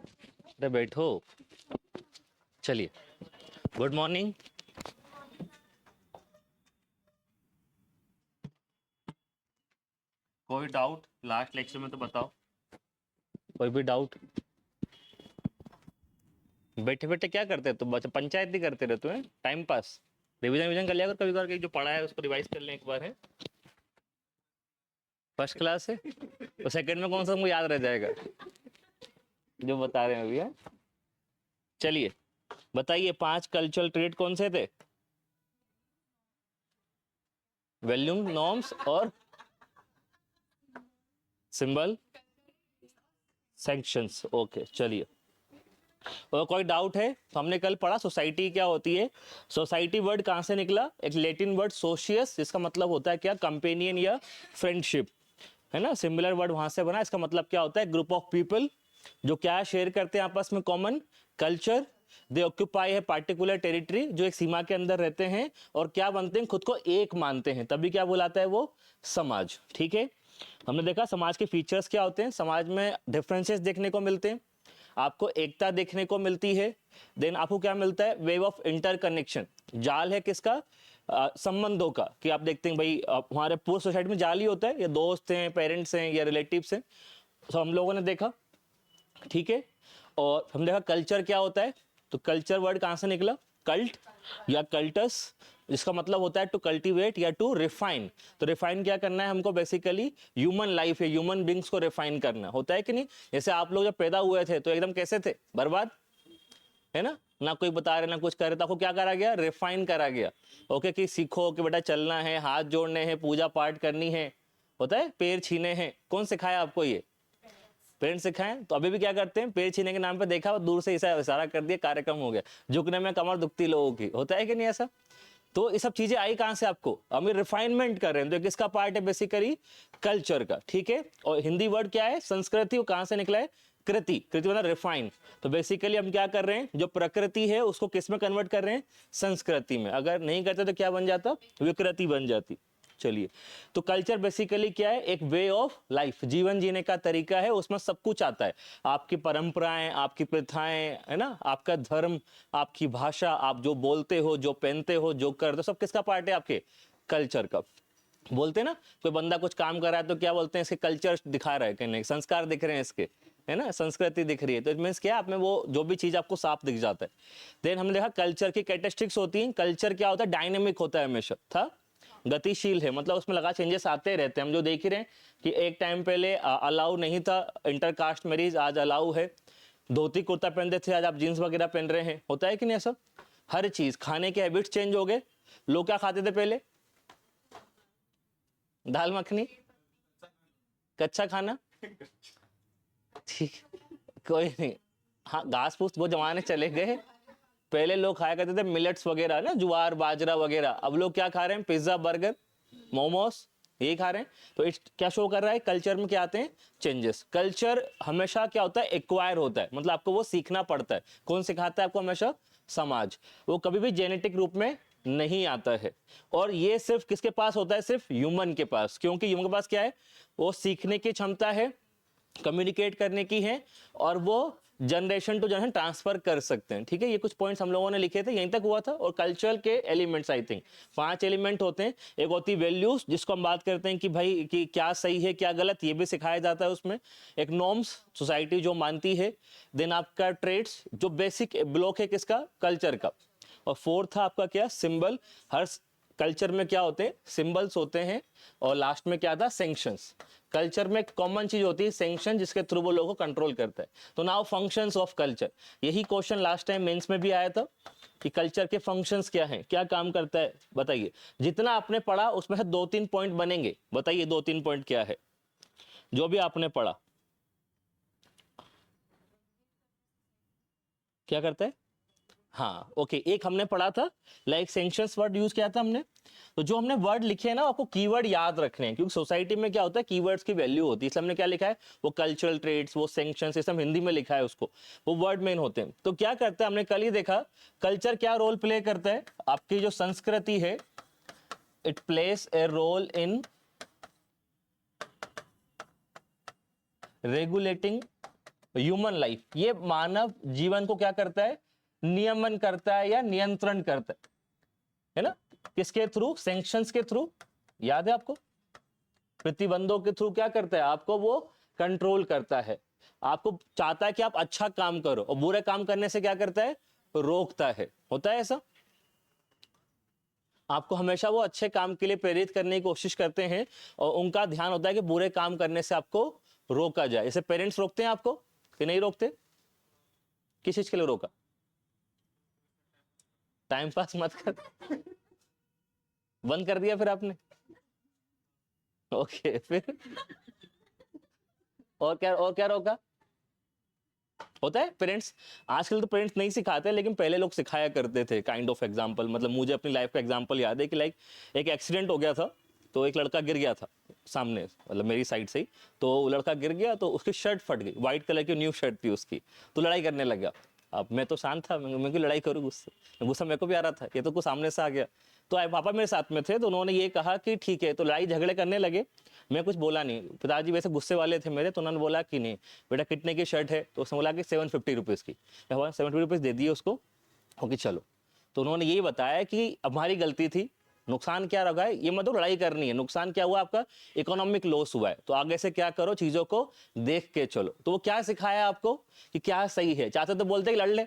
अरे बैठो। चलिए, गुड मॉर्निंग। कोई डाउट लास्ट लेक्चर में तो बताओ, कोई भी डाउट। बैठे बैठे क्या करते हैं तुम? बच्चे पंचायत नहीं करते रहते हैं, टाइम पास। रिवीजन विजन कर लिया कर, कभी कभार जो पढ़ा है उसको रिवाइज कर लें एक बार। है फर्स्ट क्लास है तो सेकंड में कौन सा हमको याद रह जाएगा जो बता रहे हैं अभी। है चलिए बताइए, 5 कल्चरल ट्रेड कौन से थे? वैल्यूम, नॉर्म्स और सिंबल, सैंक्शंस। ओके चलिए, और कोई डाउट है? तो हमने कल पढ़ा सोसाइटी क्या होती है। सोसाइटी वर्ड कहाँ से निकला? एक लैटिन वर्ड सोशियस, जिसका मतलब होता है क्या? कंपेनियन या फ्रेंडशिप, है ना। सिमिलर वर्ड वहां से बना। इसका मतलब क्या होता है? ग्रुप ऑफ पीपल जो क्या शेयर करते हैं आपस में, कॉमन कल्चर। दे ऑक्यूपाई है पार्टिकुलर टेरिटरी, जो एक सीमा के अंदर रहते हैं और क्या बनते हैं? खुद को एक मानते हैं, तभी क्या बुलाता है वो? समाज। ठीक है, हमने देखा समाज के फीचर्स क्या होते हैं। समाज में डिफरेंसेस देखने को मिलते हैं, आपको एकता देखने को मिलती है। देन आपको क्या मिलता है? वेव ऑफ इंटरकनेक्शन, जाल है किसका? संबंधों का। कि आप देखते हैं भाई हमारे पूरे सोसाइटी में जाल ही होता है, या दोस्त हैं, पेरेंट्स हैं, या रिलेटिव्स हैं। तो हम लोगों ने देखा, ठीक है। और हम देखा कल्चर क्या होता है। तो कल्चर वर्ड कहां से निकला? कल्ट या कल्टस, जिसका मतलब होता है टू कल्टीवेट या टू रिफाइन। तो रिफाइन क्या करना है हमको? बेसिकली ह्यूमन लाइफ है, ह्यूमन बींग्स को रिफाइन करना होता है कि नहीं। जैसे आप लोग जब पैदा हुए थे तो एकदम कैसे थे? बर्बाद, है ना। ना कोई बता रहे ना कुछ कर रहे, तो आपको क्या करा गया? रिफाइन करा गया। ओके, कि सीखो कि बेटा चलना है, हाथ जोड़ने हैं, पूजा पाठ करनी है, होता है पैर छीने हैं। कौन सिखाया आपको ये? पेरेंट्स सिखाएं। तो अभी भी क्या करते हैं? पैर छीने के नाम पे देखा, दूर से इशारा कर दिया, कार्यक्रम हो गया। झुकने में कमर दुखती लोगों की, होता है कि नहीं ऐसा? तो ये सब चीजें आई कहां से आपको? हम रिफाइनमेंट कर रहे हैं। तो किसका पार्ट है? बेसिकली कल्चर का। ठीक है, और हिंदी वर्ड क्या है? संस्कृति। वो कहां से निकला है? कृति। कृति मतलब रिफाइन। तो बेसिकली हम क्या कर रहे हैं? जो प्रकृति है उसको किस में कन्वर्ट कर रहे हैं? संस्कृति में। अगर नहीं करते तो क्या बन जाता? विकृति बन जाती। चलिए, तो कल्चर बेसिकली क्या है? एक वे ऑफ लाइफ, जीवन जीने का तरीका है। उसमें सब कुछ आता है, आपकी परंपराएं, आपकी प्रथाएं, है ना, आपका धर्म, आपकी भाषा, आप जो बोलते हो, जो पहनते हो, जो करते हो, सब किसका पार्ट है? आपके कल्चर का। बोलते हैं ना, कोई बंदा कुछ काम कर रहा है तो क्या बोलते हैं? इसके कल्चर दिखा रहा है, कहने संस्कार दिख रहे हैं इसके, है ना, संस्कृति दिख रही है। तो इट मीन्स क्या? आप में वो जो भी चीज आपको साफ दिख जाता है। देन हमने देखा कल्चर की कैरेक्टरिस्टिक्स होती हैं। कल्चर क्या होता है? डायनेमिक होता है, हमेशा था, गतिशील है, मतलब उसमें लगा चेंजेस आते रहते हैं। हम जो देख ही रहे हैं कि एक टाइम पहले अलाउ नहीं था इंटरकास्ट मैरिज, आज अलाउ है। धोती कुर्ता पहनते थे, आज आप जीन्स वगैरह पहन रहे हैं, होता है कि नहीं ऐसा? हर चीज, खाने के हैबिट्स चेंज हो गए। लोग क्या खाते थे पहले? दाल मखनी, कच्चा खाना, ठीक, कोई नहीं। हाँ, घास फूस वो जमाने चले गए। पहले लोग खाया करते थे मिलेट्स वगैरह ना, ज्वार बाजरा वगैरह। अब लोग क्या खा रहे हैं? पिज्जा, बर्गर, मोमोस, यही खा रहे हैं। तो इस क्या शो कर रहा है? कल्चर में क्या आते हैं? चेंजेस। कल्चर हमेशा क्या होता है? एक्वायर होता है, मतलब आपको वो सीखना पड़ता है। कौन सिखाता है आपको? हमेशा समाज। वो कभी भी जेनेटिक रूप में नहीं आता है। और ये सिर्फ किसके पास होता है? सिर्फ ह्यूमन के पास। क्योंकि ह्यूमन के पास क्या है? वो सीखने की क्षमता है, कम्युनिकेट करने की है, और वो जनरेशन टू जनरेशन ट्रांसफर कर सकते हैं। ठीक है, ये कुछ पॉइंट्स हम लोगों ने लिखे थे, यहीं तक हुआ था। और कल्चर के एलिमेंट्स आई थिंक 5 एलिमेंट होते हैं। एक होती है वैल्यूज, जिसको हम बात करते हैं कि भाई कि क्या सही है क्या गलत, ये भी सिखाया जाता है उसमें। एक नॉर्म्स, सोसाइटी जो मानती है। देन आपका ट्रेड्स, जो बेसिक ब्लॉक है किसका? कल्चर का। और फोर्थ था आपका क्या? सिंबल। हर कल्चर में क्या होते हैं? सिंबल्स होते हैं। और लास्ट में क्या था? सैंक्शंस। कल्चर में कॉमन चीज होती है सैंक्शन, जिसके थ्रू वो लोगों को कंट्रोल करता है। तो नाउ फंक्शंस ऑफ कल्चर, यही क्वेश्चन लास्ट टाइम मेंस में भी आया था कि कल्चर के फंक्शंस क्या हैं, क्या काम करता है, बताइए। जितना आपने पढ़ा उसमें से 2-3 पॉइंट बनेंगे। बताइए 2-3 पॉइंट क्या है जो भी आपने पढ़ा? क्या करता है? हाँ ओके, एक हमने पढ़ा था लाइक सेंक्शंस वर्ड यूज किया था हमने। तो जो हमने वर्ड लिखे हैं ना, आपको कीवर्ड याद रखने हैं, क्योंकि सोसाइटी में क्या होता है? कीवर्ड्स की वैल्यू होती है। इसलिए हमने क्या लिखा है? वो कल्चरल ट्रेड्स, वो सेंक्शंस, ये सब हिंदी में लिखा है उसको, वो वर्ड मेन होते हैं। तो क्या करता है? हमने कल ही देखा कल्चर क्या रोल प्ले करता है। आपकी जो संस्कृति है, it plays a role in regulating human life, ये मानव जीवन को क्या करता है, नियमन करता है या नियंत्रण करता है ना, किसके थ्रू, सैंक्शंस के थ्रू, याद है आपको, प्रतिबंधों के थ्रू क्या करता है, आपको वो कंट्रोल करता है, आपको चाहता है कि आप अच्छा काम करो, और बुरे काम करने से क्या करता है, रोकता है, होता है ऐसा, आपको हमेशा वो अच्छे काम के लिए प्रेरित करने की कोशिश करते हैं, और उनका ध्यान होता है कि बुरे काम करने से आपको रोका जाए। जैसे पेरेंट्स रोकते हैं आपको कि नहीं रोकते, किस चीज के लिए रोका, टाइम पास मत कर, बंद कर दिया फिर आपने, ओके फिर और क्या रोका, होता है पेरेंट्स, आजकल तो पेरेंट्स नहीं सिखाते, लेकिन पहले लोग सिखाया करते थे, काइंड ऑफ एग्जांपल, मतलब मुझे अपनी लाइफ का एग्जांपल याद है कि लाइक एक एक्सीडेंट हो गया था, तो एक लड़का गिर गया था सामने, मतलब मेरी साइड से ही, तो वो लड़का गिर गया, तो उसकी शर्ट फट गई, व्हाइट कलर की न्यू शर्ट थी उसकी, तो लड़ाई करने लग गया। अब मैं तो शांत था, मैं क्यों लड़ाई करूँ, गुस्सा गुस्सा मेरे को भी आ रहा था, ये तो कुछ सामने से आ गया, तो आए पापा मेरे साथ में थे, तो उन्होंने ये कहा कि ठीक है, तो लड़ाई झगड़े करने लगे, मैं कुछ बोला नहीं, पिताजी वैसे गुस्से वाले थे मेरे, तो उन्होंने बोला कि नहीं बेटा कितने की शर्ट है, तो उसने बोला कि 750 रुपीज़ की, मैं 750 रुपीज़ दे दिए उसको, ओके चलो, तो उन्होंने यही बताया कि हमारी गलती थी, नुकसान क्या रहा है, ये मतलब लड़ाई करनी है, नुकसान क्या हुआ आपका, इकोनॉमिक लॉस हुआ है, तो आगे से क्या करो, चीजों को देख के चलो, तो वो क्या सिखाया आपको कि क्या सही है, चाहते तो बोलते कि लड़ ले,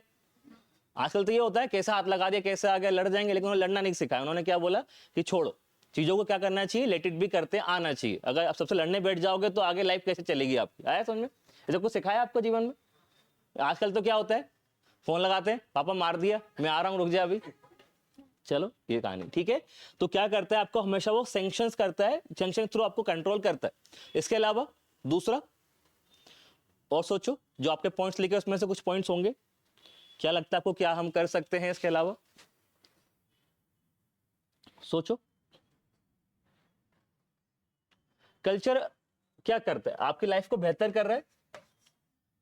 आजकल तो ये होता है कैसा हाथ लगा दिया, कैसे आगे लड़ जाएंगे, लेकिन उन्होंने लड़ना नहीं सिखाया, उन्होंने क्या बोला कि छोड़ो, चीजों को क्या करना चाहिए, लेट इट भी करते आना चाहिए, अगर आप सबसे लड़ने बैठ जाओगे तो आगे लाइफ कैसे चलेगी आपकी, आया समझ में, ऐसा कुछ सिखाया आपको जीवन में। आजकल तो क्या होता है, फोन लगाते हैं, पापा मार दिया, मैं आ रहा हूं रुक जा अभी, चलो ये कहानी ठीक है, तो क्या करता है आपको हमेशा वो सैंक्शंस करता है, सैंक्शन थ्रू आपको कंट्रोल करता है। इसके अलावा दूसरा और सोचो, जो आपके पॉइंट्स लिखे उसमें से कुछ पॉइंट्स होंगे, क्या लगता है आपको क्या हम कर सकते हैं इसके अलावा, सोचो। कल्चर क्या करता है, आपकी लाइफ को बेहतर कर रहा है,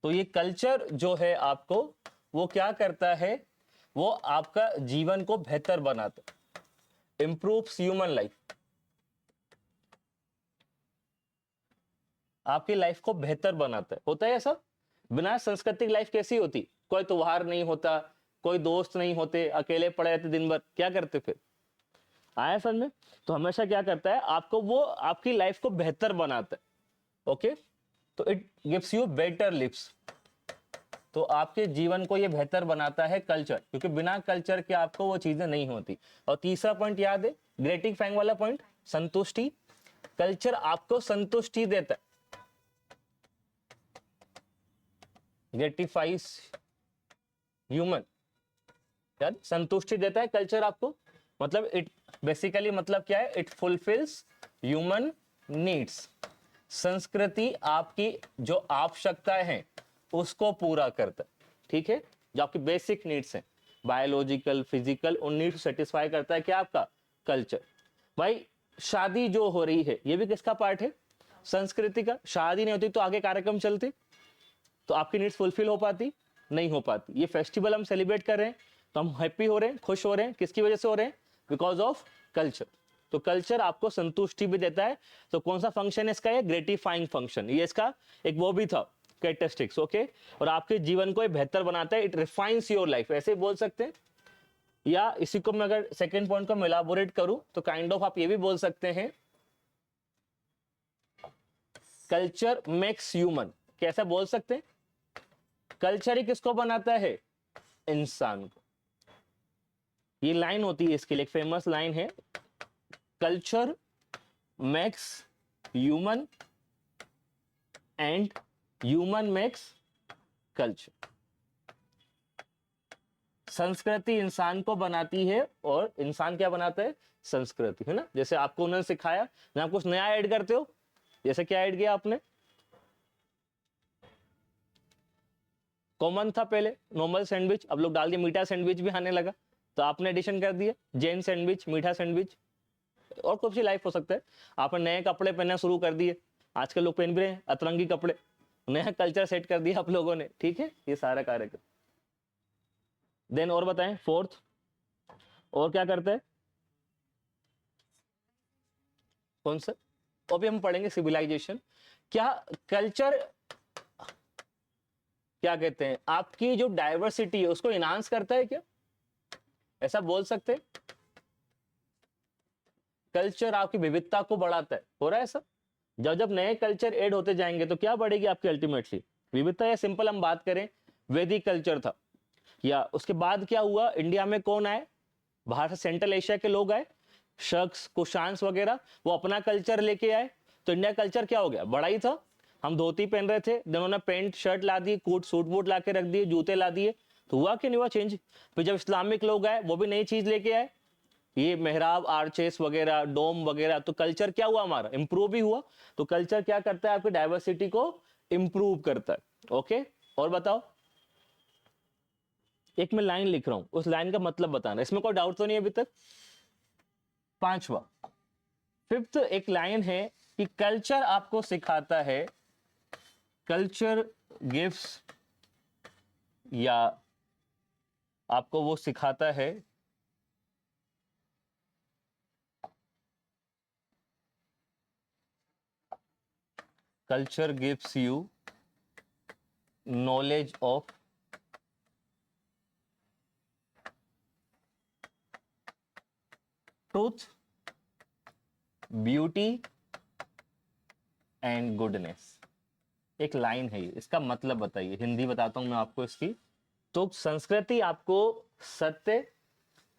तो ये कल्चर जो है आपको वो क्या करता है, वो आपका जीवन को बेहतर बनाता है, इंप्रूव्स ह्यूमन लाइफ, आपकी लाइफ को बेहतर बनाता है, होता है ऐसा, बिना सांस्कृतिक लाइफ कैसी होती, कोई त्योहार नहीं होता, कोई दोस्त नहीं होते, अकेले पड़े रहते दिन भर, क्या करते फिर, आया समझ में, तो हमेशा क्या करता है आपको वो आपकी लाइफ को बेहतर बनाता है, ओके, तो it gives you better lives, तो आपके जीवन को ये बेहतर बनाता है कल्चर, क्योंकि बिना कल्चर के आपको वो चीजें नहीं होती। और तीसरा पॉइंट याद है, ग्रेटिफाइंग वाला पॉइंट, संतुष्टि, कल्चर आपको संतुष्टि देता है, ग्रेटिफाइज ह्यूमन, यार संतुष्टि देता है कल्चर आपको, मतलब इट बेसिकली मतलब क्या है, इट फुलफिल्स ह्यूमन नीड्स, संस्कृति आपकी जो आवश्यकताएं हैं उसको पूरा करता है, ठीक है, जो आपकी बेसिक नीड्स हैं, बायोलॉजिकल फिजिकल, उन नीड्स सेटिस्फाई करता है क्या, आपका कल्चर। भाई शादी जो हो रही है ये भी किसका पार्ट है, संस्कृति का, शादी नहीं होती तो आगे कार्यक्रम चलते, तो आपकी नीड्स फुलफिल हो पाती, नहीं हो पाती। ये फेस्टिवल हम सेलिब्रेट कर रहे हैं तो हम हैप्पी हो रहे हैं, खुश हो रहे हैं, किसकी वजह से हो रहे हैं, बिकॉज ऑफ कल्चर, तो कल्चर आपको संतुष्टि भी देता है। तो कौन सा फंक्शन है इसका, ये ग्रेटिफाइंग फंक्शन, ये इसका एक वो भी था कैरेक्टरिस्टिक्स, ओके, और आपके जीवन को ये बेहतर बनाता है, इट रिफाइंस योर लाइफ, ऐसे बोल सकते हैं। या इसी को मैं अगर सेकेंड पॉइंट को मैं इलाबोरेट करूं तो काइंड ऑफ आप ये भी बोल सकते हैं, कल्चर मेक्स ह्यूमन, कैसा बोल सकते हैं, कल्चर ही किसको बनाता है, इंसान को। ये लाइन होती है इसके लिए, एक फेमस लाइन है, culture makes human and human makes culture, संस्कृति इंसान को बनाती है और इंसान क्या बनाता है, संस्कृति, है ना। जैसे आपको उन्होंने सिखाया, आप कुछ नया ऐड करते हो, जैसे क्या ऐड किया आपने, कॉमन था पहले नॉर्मल सैंडविच, अब लोग डाल दिए मीठा सैंडविच भी आने लगा, तो आपने एडिशन कर दिया जैन सैंडविच, मीठा सैंडविच, और कुछ भी लाइफ हो सकता है। आपने नए कपड़े पहनना शुरू कर दिए, आजकल लोग पहन भी रहे हैं अतरंगी कपड़े, नया कल्चर सेट कर दिया आप लोगों ने, ठीक है, ये सारा कार्यक्रम। देन और बताएं फोर्थ, और क्या करते हैं, कौन सा, तो अभी हम पढ़ेंगे सिविलाइजेशन, क्या कल्चर क्या कहते हैं, आपकी जो डाइवर्सिटी है उसको इनहांस करता है क्या, ऐसा बोल सकते हैं? कल्चर आपकी विविधता को बढ़ाता है, हो रहा है ऐसा? जब जब नए कल्चर ऐड होते जाएंगे तो क्या बढ़ेगी आपकी अल्टीमेटली विविधता? या सिंपल हम बात करें, वैदिक कल्चर था, या उसके बाद क्या हुआ, इंडिया में कौन आए, बाहर से सेंट्रल एशिया के लोग आए, शख्स कुशांस वगैरह, वो अपना कल्चर लेके आए, तो इंडिया कल्चर क्या हो गया, बड़ा ही था। हम धोती पहन रहे थे, उन्होंने पैंट शर्ट ला दिए, कोट सूट बूट ला के रख दिए, जूते ला दिए, तो हुआ कि नहीं हुआ चेंज? फिर जब इस्लामिक लोग आए वो भी नई चीज लेके आए, ये मेहराब आर्चेस वगैरह, डोम वगैरह, तो कल्चर क्या हुआ हमारा, इंप्रूव भी हुआ। तो कल्चर क्या करता है, आपकी डाइवर्सिटी को इंप्रूव करता है। ओके, और बताओ, एक मैं लाइन लिख रहा हूं, उस लाइन का मतलब बताना, इसमें कोई डाउट तो नहीं अभी तक? पांचवा, फिफ्थ एक लाइन है कि कल्चर आपको सिखाता है, कल्चर गिव्स, या आपको वो सिखाता है culture gives you knowledge of truth, beauty and goodness. एक लाइन है ये, इसका मतलब बताइए, हिंदी बताता हूं मैं आपको इसकी। तो संस्कृति आपको सत्य,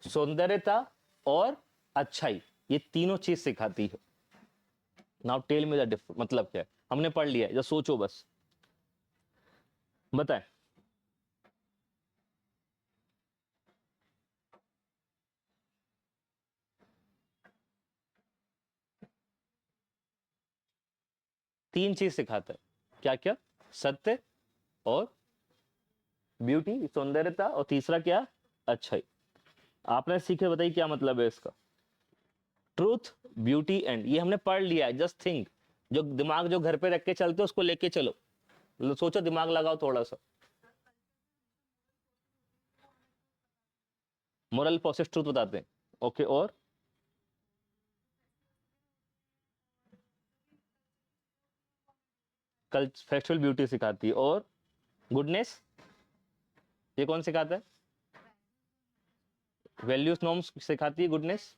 सौंदर्यता और अच्छाई, ये तीनों चीज सिखाती है। Now tell me the difference, मतलब क्या है, हमने पढ़ लिया है, जब सोचो बस, बताएं। तीन चीज सिखाता है, क्या क्या, सत्य और ब्यूटी, सौंदर्यता, और तीसरा क्या, अच्छाई। आपने सीखे, बताइए क्या मतलब है इसका। ट्रूथ, ब्यूटी एंड, ये हमने पढ़ लिया है, जस्ट थिंक, जो दिमाग जो घर पे रख के चलते हो उसको लेके चलो, सोचो, दिमाग लगाओ थोड़ा सा। मोरल प्रोसेस ट्रूथ बताते हैं, ओके, और कल फेस्टिवल ब्यूटी सिखाती है, और गुडनेस, ये कौन सिखाता है, वैल्यूज नॉर्म्स सिखाती है गुडनेस।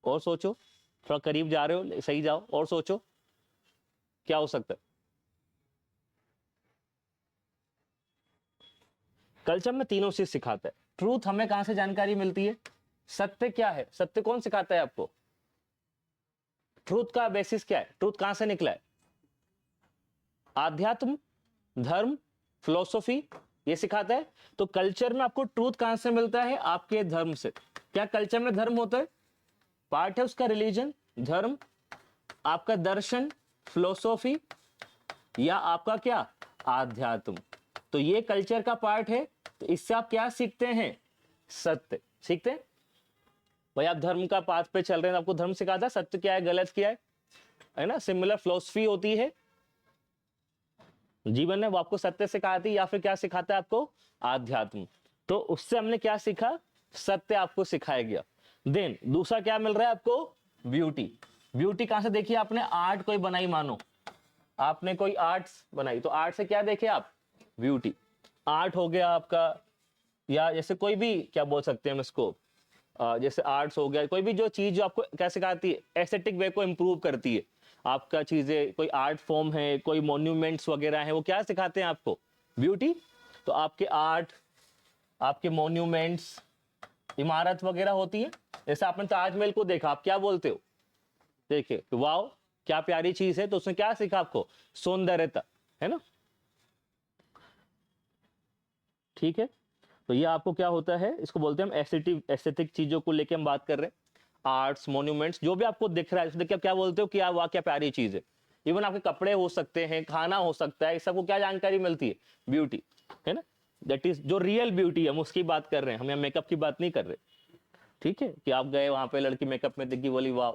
और सोचो, थोड़ा करीब जा रहे हो, सही जाओ, और सोचो क्या हो सकता है। कल्चर में तीनों चीज सिखाता है। ट्रूथ हमें कहां से जानकारी मिलती है, सत्य क्या है, सत्य कौन सिखाता है आपको, ट्रूथ का बेसिस क्या है, ट्रूथ कहां से निकला है, आध्यात्म, धर्म, फिलोसॉफी, ये सिखाता है। तो कल्चर में आपको ट्रूथ कहां से मिलता है, आपके धर्म से। क्या कल्चर में धर्म होता है, पार्ट है उसका, रिलीजन, धर्म, आपका दर्शन, फिलोसॉफी, या आपका क्या, आध्यात्म। तो ये कल्चर का पार्ट है। तो इससे आप क्या सीखते हैं, सत्य सीखते हैं। भाई आप धर्म का पाथ पे चल रहे हैं, आपको धर्म सिखाता है सत्य क्या है, गलत क्या है ना। सिमिलर फिलोसफी होती है जीवन में, वो आपको सत्य सिखाती है, या फिर क्या सिखाता है आपको, आध्यात्म। तो उससे हमने क्या सीखा, सत्य आपको सिखाया गया। देन दूसरा क्या मिल रहा है आपको, ब्यूटी। ब्यूटी कहां से देखी आपने, आर्ट कोई बनाई, मानो आपने कोई आर्ट्स बनाई, तो आर्ट से क्या देखे आप, ब्यूटी। आर्ट हो गया आपका, या जैसे कोई भी क्या बोल सकते हैं हम इसको, जैसे आर्ट्स हो गया, कोई भी जो चीज जो आपको क्या सिखाती है, एस्थेटिक वे को इंप्रूव करती है। आपका चीजें, कोई आर्ट फॉर्म है, कोई मॉन्यूमेंट्स वगैरह है, वो क्या सिखाते हैं आपको, ब्यूटी। तो आपके आर्ट, आपके मॉन्यूमेंट्स, इमारत वगैरह होती है। जैसे आपने ताजमहल को देखा, आप क्या बोलते हो, देखिए वाओ क्या प्यारी चीज है, तो उसने क्या सीखा आपको, सौंदर्यता, है ना। ठीक है, तो ये आपको क्या होता है, इसको बोलते हैं हम एस्थेटिक चीजों को लेके हम बात कर रहे हैं। आर्ट्स, मॉन्यूमेंट्स, जो भी आपको दिख रहा है, देख के आप क्या बोलते हो कि यार वाह क्या प्यारी चीज है। इवन आपके कपड़े हो सकते हैं, खाना हो सकता है, इस सबको क्या जानकारी मिलती है, ब्यूटी, है ना। दैट इज जो रियल ब्यूटी है, हम उसकी बात कर रहे हैं, हम यहाँ मेकअप की बात नहीं कर रहे। ठीक है, कि आप गए वहां पे, लड़की मेकअप में दिखी, बोली वाह,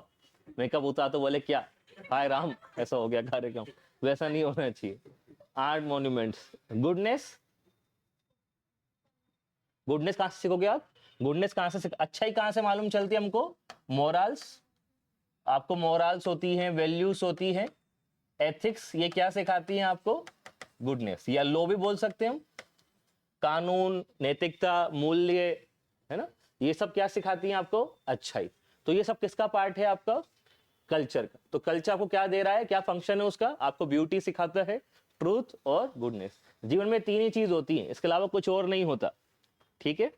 मेकअप उतारा तो बोले क्या, हाय राम, ऐसा हो गया कार्यक्रम, वैसा नहीं होना चाहिए। आर्ट, मॉन्यूमेंट्स, गुडनेस, गुडनेस कहां से सीखोगे आप, गुडनेस कहां से अच्छाई कहां से मालूम चलती है हमको, मोरल्स, आपको मोरल्स होती हैं, वैल्यूज होती हैं, एथिक्स, ये क्या सिखाती हैं आपको, गुडनेस, या लो भी बोल सकते हैं हम, कानून, नैतिकता, मूल्य, है ना, ये सब क्या सिखाती हैं आपको? अच्छाई। तो ये सब किसका पार्ट है? आपका कल्चर का। तो कल्चर आपको क्या दे रहा है, क्या फंक्शन है उसका? आपको ब्यूटी सिखाता है, ट्रूथ और गुडनेस। जीवन में तीन ही चीज होती है, इसके अलावा कुछ और नहीं होता। ठीक है,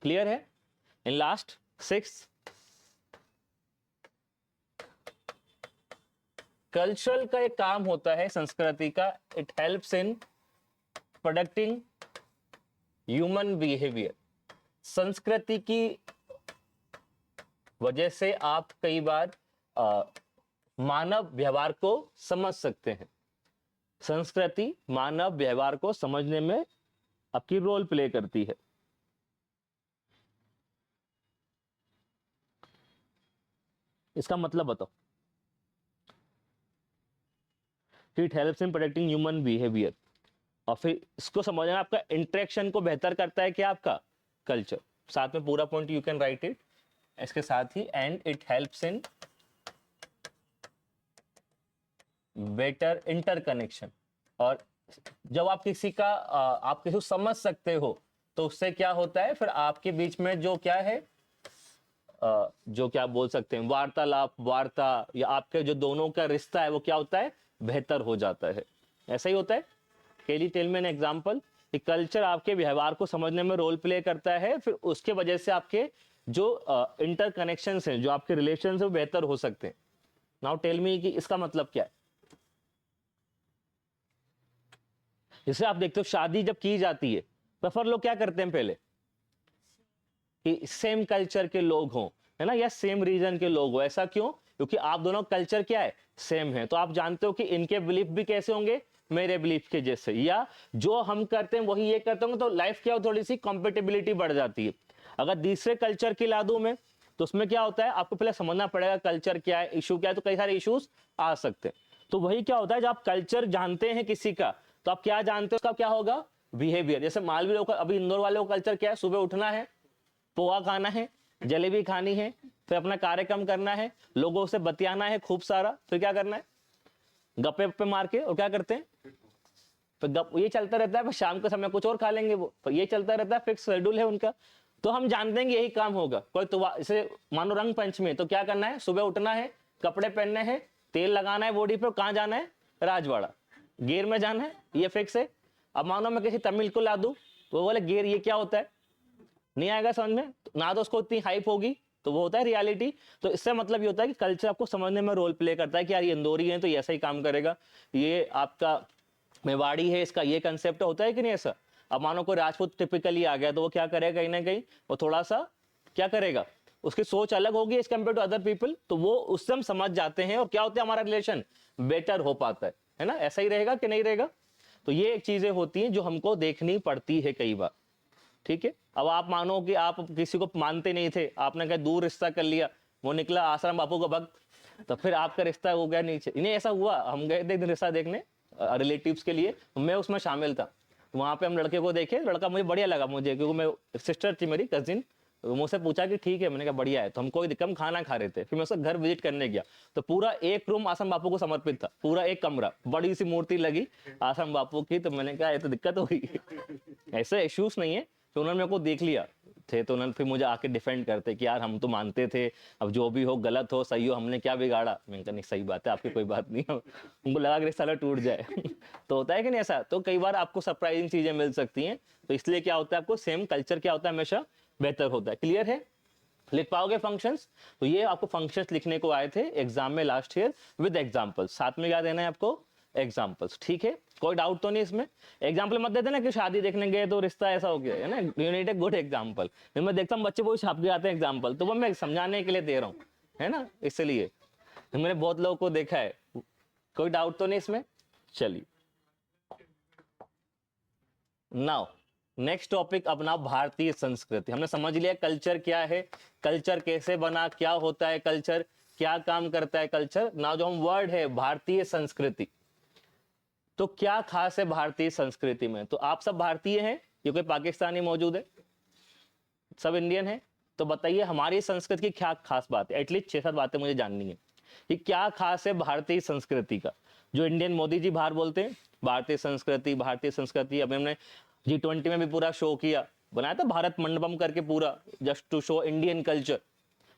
क्लियर है? इन लास्ट 6, कल्चरल का एक काम होता है संस्कृति का, it helps in प्रोडक्टिंग human behaviour. संस्कृति की वजह से आप कई बार मानव व्यवहार को समझ सकते हैं। संस्कृति मानव व्यवहार को समझने में आपकी रोल प्ले करती है। इसका मतलब बताओ। It helps in protecting human behaviour, और फिर इसको समझना आपका इंटरेक्शन को बेहतर करता है क्या? आपका कल्चर। साथ में पूरा point you can write it इसके साथ ही, and it helps in better interconnection. और जब आप किसी का आप किसी को समझ सकते हो तो उससे क्या होता है, फिर आपके बीच में जो क्या है, जो क्या बोल सकते हैं, वार्तालाप, वार्ता, या आपके जो दोनों का रिश्ता है वो क्या होता है? बेहतर हो जाता है। ऐसा ही होता है। Can you tell me an example कि कल्चर आपके व्यवहार को समझने में रोल प्ले करता है, फिर उसके वजह से आपके जो इंटरकनेक्शंस हैं, जो आपके रिलेशन है, वो बेहतर हो सकते हैं। नाउ टेल मी कि इसका मतलब क्या है। जैसे आप देखते हो शादी जब की जाती है, प्रेफर लोग क्या करते हैं पहले कि सेम कल्चर के लोग हों, है ना, या सेम रीजन के लोग हो। ऐसा क्यों? क्योंकि आप दोनों कल्चर क्या है? सेम है। तो आप जानते हो कि इनके बिलीफ भी कैसे होंगे? मेरे बिलीफ के जैसे, या जो हम करते हैं वही ये करते होंगे, तो लाइफ क्या हो, थोड़ी सी कॉम्पेटिबिलिटी बढ़ जाती है। अगर दूसरे कल्चर की ला दूं मैं, तो उसमें क्या होता है, आपको पहले समझना पड़ेगा कल्चर क्या है, इशू क्या है, तो कई सारे इश्यूज आ सकते हैं। तो वही क्या होता है, जब आप कल्चर जानते हैं किसी का, तो आप क्या जानते हो, उसका क्या होगा? बिहेवियर। जैसे मालवी लोग, अभी इंदौर वालों का कल्चर क्या है? सुबह उठना है, पोहा खाना है, जलेबी खानी है, फिर अपना कार्यक्रम करना है, लोगों से बतियाना है खूब सारा, फिर क्या करना है? गप्पे वप्पे मार के, और क्या करते हैं, फिर ये चलता रहता है। फिर शाम के समय कुछ और खा लेंगे वो, तो ये चलता रहता है, फिक्स शेड्यूल है उनका। तो हम जानते हैं कि यही काम होगा। कोई तो इसे मानो रंग पंचमी, तो क्या करना है? सुबह उठना है, कपड़े पहनने हैं, तेल लगाना है बॉडी पे, कहाँ जाना है? राजवाड़ा गिर में जाना है, ये फिक्स है। अब मानो मैं किसी तमिल को ला दूं, तो वो बोले गिर ये क्या होता है, नहीं आएगा समझ में, ना तो उसको इतनी हाइप होगी, तो वो होता है रियलिटी। तो इससे मतलब ये होता है कि कल्चर आपको समझने में रोल प्ले करता है कि यार ये इंदौरी है तो ये ऐसा ही काम करेगा, ये आपका मेवाड़ी है, इसका ये कंसेप्ट होता है कि नहीं ऐसा। अब मानो कोई राजपूत टिपिकली आ गया, तो वो क्या करेगा, कहीं ना कहीं वो थोड़ा सा क्या करेगा, उसकी सोच अलग होगी as compared to other people, तो वो उससे हम समझ जाते हैं, और क्या होता है, हमारा रिलेशन बेटर हो पाता है ना। ऐसा ही रहेगा कि नहीं रहेगा। तो ये एक चीजें होती हैं जो हमको देखनी पड़ती है कई बार। ठीक है। अब आप मानो कि आप किसी को मानते नहीं थे, आपने कहा दूर रिश्ता कर लिया, वो निकला आश्रम बापू का भक्त, तो फिर आपका रिश्ता हो गया नीचे। इन्हें ऐसा हुआ, हम गए थे एक दिन रिश्ता देखने रिलेटिव्स के लिए, मैं उसमें शामिल था। वहां पे हम लड़के को देखे, लड़का मुझे बढ़िया लगा मुझे, क्योंकि मैं सिस्टर थी मेरी कजिन, मुझसे पूछा कि ठीक है, मैंने कहा बढ़िया है। तो हम कोई कम खाना खा रहे थे, फिर मैं उसका घर विजिट करने गया, तो पूरा एक रूम आश्रम बापू को समर्पित था, पूरा एक कमरा, बड़ी सी मूर्ति लगी आश्रम बापू की। तो मैंने कहा ये तो दिक्कत हो गई। ऐसे इश्यूज नहीं है। तो उन्होंने मेरे को देख लिया थे, तो उन्होंने फिर मुझे आके डिफेंड करते कि यार हम तो मानते थे, अब जो भी हो, गलत हो सही हो, हमने क्या बिगाड़ा। मैंने कहा नहीं सही बात है, आपकी कोई बात नहीं है। उनको लगा कि रिश्ता टूट जाए। तो होता है कि नहीं ऐसा। तो कई बार आपको सरप्राइजिंग चीजें मिल सकती हैं। तो इसलिए क्या होता है, आपको सेम कल्चर क्या होता है, हमेशा बेहतर होता है। क्लियर है? लिख पाओगे फंक्शंस? तो ये आपको फंक्शंस लिखने को आए थे एग्जाम में लास्ट ईयर विद एग्जांपल्स। साथ में क्या देना है आपको? एग्जांपल्स। ठीक है, कोई डाउट तो नहीं इसमें? एग्जांपल मत देते ना कि शादी देखने गए तो रिश्ता ऐसा हो गया, है ना। You need a good example. मैं देखता हूँ बच्चे वो छाप के आते हैं एग्जांपल, तो वो मैं समझाने के लिए दे रहा हूँ, है ना, इसलिए। मैंने बहुत लोगों को देखा है। कोई डाउट तो नहीं इसमें? चलिए नाउ नेक्स्ट टॉपिक अपना भारतीय संस्कृति। हमने समझ लिया कल्चर क्या है, कल्चर कैसे बना, क्या होता है कल्चर, क्या काम करता है कल्चर। नाउ जो हम वर्ड है भारतीय संस्कृति, तो क्या खास है भारतीय संस्कृति में? तो आप सब भारतीय हैं, ये कोई पाकिस्तानी मौजूद है? सब इंडियन है? तो बताइए हमारी संस्कृति की क्या खास बात है? एटलीस्ट 6-7 बातें मुझे जाननी है कि क्या खास है भारतीय संस्कृति का। जो इंडियन मोदी जी बाहर बोलते हैं भारतीय संस्कृति। अभी हमने G20 में भी पूरा शो किया, बनाया था भारत मंडपम करके पूरा, just to show Indian culture.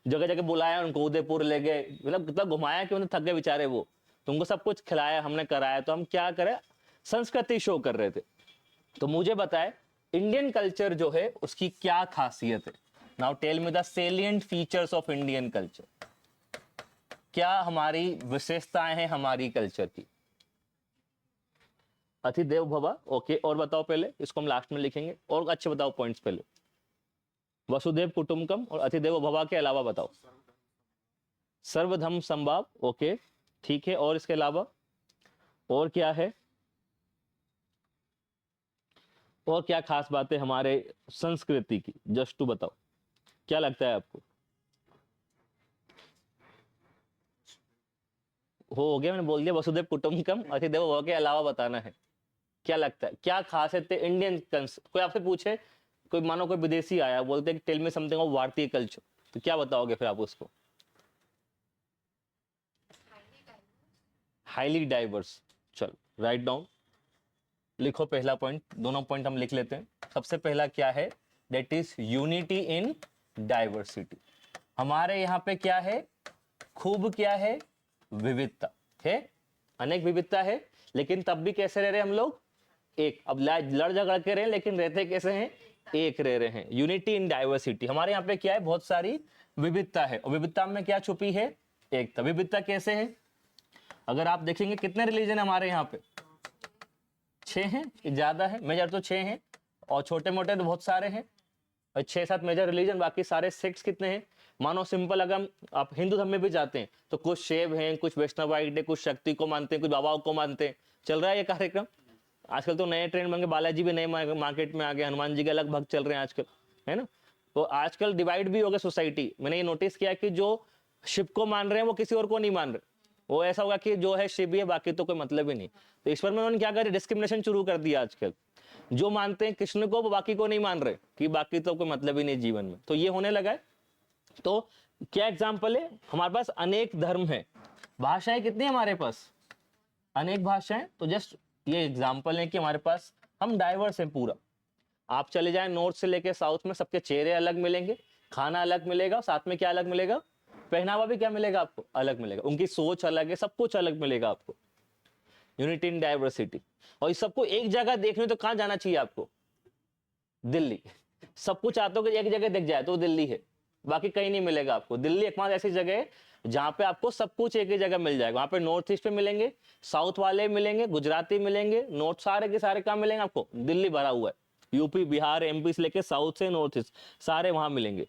जगह जगह बुलाया उनको, उदयपुर ले गए, मतलब कितना घुमाया कि उन्हें थक गए बेचारे वो, तुमको सब कुछ खिलाया हमने, कराया। तो हम क्या करें, संस्कृति शो कर रहे थे। तो मुझे बताए इंडियन कल्चर जो है उसकी क्या खासियत है। Now tell me the salient features of Indian culture, क्या हमारी विशेषताएं हैं हमारी कल्चर की। अति देव भव, ओके, और बताओ पहले, इसको हम लास्ट में लिखेंगे, और अच्छे बताओ पॉइंट्स पहले। वसुदेव कुटुंबकम और अति देव भव के अलावा बताओ। सर्वधर्म संभाव, ओके ठीक है, और इसके अलावा और क्या है, और क्या खास बात है हमारे संस्कृति की, जस्ट टू बताओ, क्या लगता है आपको। हो गया, मैंने बोल दिया वसुदेव कुटुंबकम अति देवो भव के अलावा बताना है। क्या लगता है क्या खासियत है इंडियन, कोई आपसे पूछे, कोई मानो कोई विदेशी आया, बोलते हैं टेल मी समथिंग ऑफ भारतीय कल्चर, तो क्या बताओगे फिर आप उसको। हाईली डाइवर्स, चलो राइट डाउन, लिखो पहला पॉइंट, दोनों पॉइंट हम लिख लेते हैं। सबसे पहला क्या है, that is unity in diversity. हमारे यहाँ पे क्या है, खूब क्या है, विविधता है, अनेक विविधता है, लेकिन तब भी कैसे रह रहे हम लोग, एक। अब लड़ झगड़ के रहे लेकिन रहते कैसे हैं, एक रह रहे हैं। यूनिटी इन डाइवर्सिटी, हमारे यहाँ पे क्या है, बहुत सारी विविधता है, और विविधता में क्या छुपी है, एकता। विविधता कैसे है, अगर आप देखेंगे कितने रिलीजन हमारे यहाँ पे, 6 हैं, ज्यादा है, मेजर तो 6 हैं, और छोटे मोटे तो बहुत सारे हैं, और 6-7 मेजर रिलीजन, बाकी सारे सेक्ट्स कितने हैं। मानो सिंपल, अगर आप हिंदू धर्म में भी जाते हैं तो कुछ शैव हैं, कुछ वैष्णवाइट है, कुछ शक्ति को मानते हैं, कुछ बाबाओं को मानते हैं। चल रहा है ये कार्यक्रम आजकल, तो नए ट्रेंड बन गए, बालाजी भी नए मार्केट में आ गए, हनुमान जी के अलग भक्त चल रहे हैं आजकल, है ना। तो आजकल डिवाइड भी हो गया सोसाइटी। मैंने ये नोटिस किया कि जो शिव को मान रहे हैं वो किसी और को नहीं मान रहे, वो ऐसा होगा कि जो है शिव ही है, बाकी तो कोई मतलब ही नहीं। तो ईश्वर में उन्होंने क्या करा, डिस्क्रिमिनेशन शुरू कर दिया आजकल। जो मानते हैं कृष्ण को वो बाकी को नहीं मान रहे, कि बाकी तो कोई मतलब ही नहीं जीवन में, तो ये होने लगा है। तो क्या एग्जाम्पल है, हमारे पास अनेक धर्म है, भाषाएं कितनी हमारे पास, अनेक भाषाएं। तो जस्ट ये एग्जाम्पल है कि हमारे पास हम डाइवर्स हैं पूरा। आप चले जाएं नॉर्थ से लेके साउथ में, सबके चेहरे अलग मिलेंगे, खाना अलग मिलेगा, साथ में क्या अलग मिलेगा, पहनावा भी क्या मिलेगा आपको, अलग मिलेगा, उनकी सोच अलग है, सब कुछ अलग मिलेगा आपको। Unity in diversity. और इस सबको एक जगह देखने तो कहां जाना चाहिए आपको, दिल्ली। सब कुछ आता हो कि एक जगह दिख जाए तो दिल्ली है, बाकी कहीं नहीं मिलेगा आपको। दिल्ली एकमात्र ऐसी जगह है जहां पे आपको सब कुछ एक ही जगह मिल जाएगा। वहां पे नॉर्थ ईस्ट पे मिलेंगे, साउथ वाले मिलेंगे, गुजराती मिलेंगे, नॉर्थ, सारे के सारे काम मिलेंगे आपको। दिल्ली भरा हुआ है, यूपी बिहार एमपी से लेके साउथ से नॉर्थ ईस्ट सारे वहां मिलेंगे।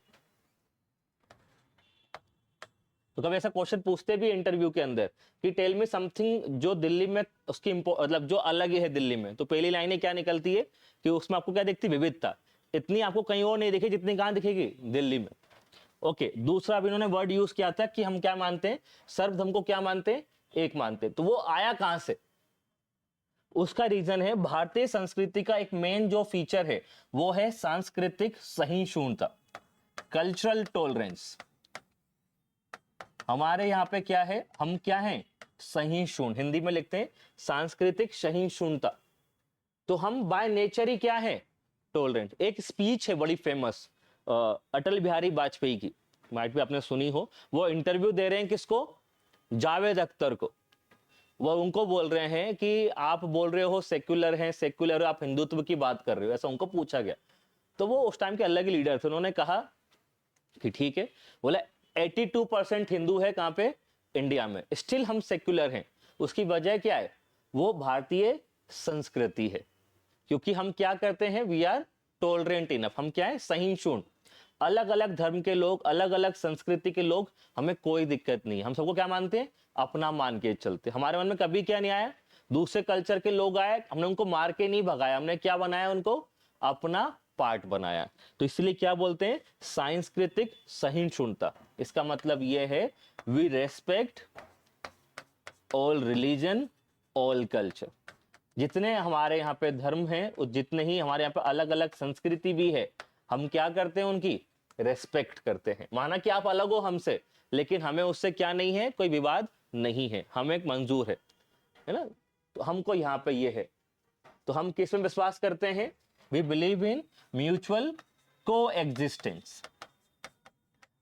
तो कभी ऐसा क्वेश्चन पूछते भी इंटरव्यू के अंदर कि टेल मी समथिंग जो दिल्ली में उसकी मतलब जो अलग ही है दिल्ली में, तो पहली लाइनें क्या निकलती है कि उसमें आपको क्या दिखती है, विविधता। इतनी आपको कहीं और नहीं दिखेगी जितनी कहां दिखेगी, दिल्ली में। ओके, दूसरा भी इन्होंने वर्ड यूज किया था कि हम क्या मानते हैं, सर्वधर्म को क्या मानते हैं, एक मानते हैं। तो वो आया कहां से, उसका रीजन है भारतीय संस्कृति का एक मेन जो फीचर है वो है सांस्कृतिक सहिष्णुता, कल्चरल टॉलरेंस। हमारे यहाँ पे क्या है, हम क्या हैं, सहिष्णु, हिंदी में लिखते हैं सांस्कृतिक सहिष्णुता। तो हम बाय नेचर ही क्या है, टॉलरेंट। एक स्पीच है बड़ी फेमस अटल बिहारी वाजपेयी की, माइट भी आपने सुनी हो। वो इंटरव्यू दे रहे हैं किसको, जावेद अख्तर को। वो उनको बोल रहे हैं कि आप बोल रहे हो सेक्युलर हैं, सेक्युलर, आप हिंदुत्व की बात कर रहे हो, ऐसा उनको पूछा गया। तो वो उस टाइम के अलग ही लीडर थे, उन्होंने कहा कि ठीक है, बोला 82% हिंदू है कहां पे, इंडिया में, स्टिल हम सेक्युलर हैं। उसकी वजह क्या है, वो भारतीय संस्कृति है, क्योंकि हम क्या करते हैं, वी आर टॉलरेंट इनफ, हम क्या है, सहिष्णु। अलग अलग धर्म के लोग, अलग अलग संस्कृति के लोग, हमें कोई दिक्कत नहीं, हम सबको क्या मानते हैं, अपना मान के चलते। हमारे मन में कभी क्या नहीं आया, दूसरे कल्चर के लोग आए, हमने उनको मार के नहीं भगाया, हमने क्या बनाया, उनको अपना पार्ट बनाया। तो इसलिए क्या बोलते हैं, सांस्कृतिक सहिष्णुता। इसका मतलब यह है we respect all religion, all culture. जितने हमारे यहाँ पे धर्म हैं, जितने ही हमारे यहाँ पे अलग अलग संस्कृति भी है, हम क्या करते हैं, उनकी रेस्पेक्ट करते हैं। माना कि आप अलग हो हमसे, लेकिन हमें उससे क्या नहीं है, कोई विवाद नहीं है, हमें एक मंजूर है ना। तो हमको यहाँ पे ये है, तो हम किस में विश्वास करते हैं? वी बिलीव इन म्यूचुअल को एग्जिस्टेंस।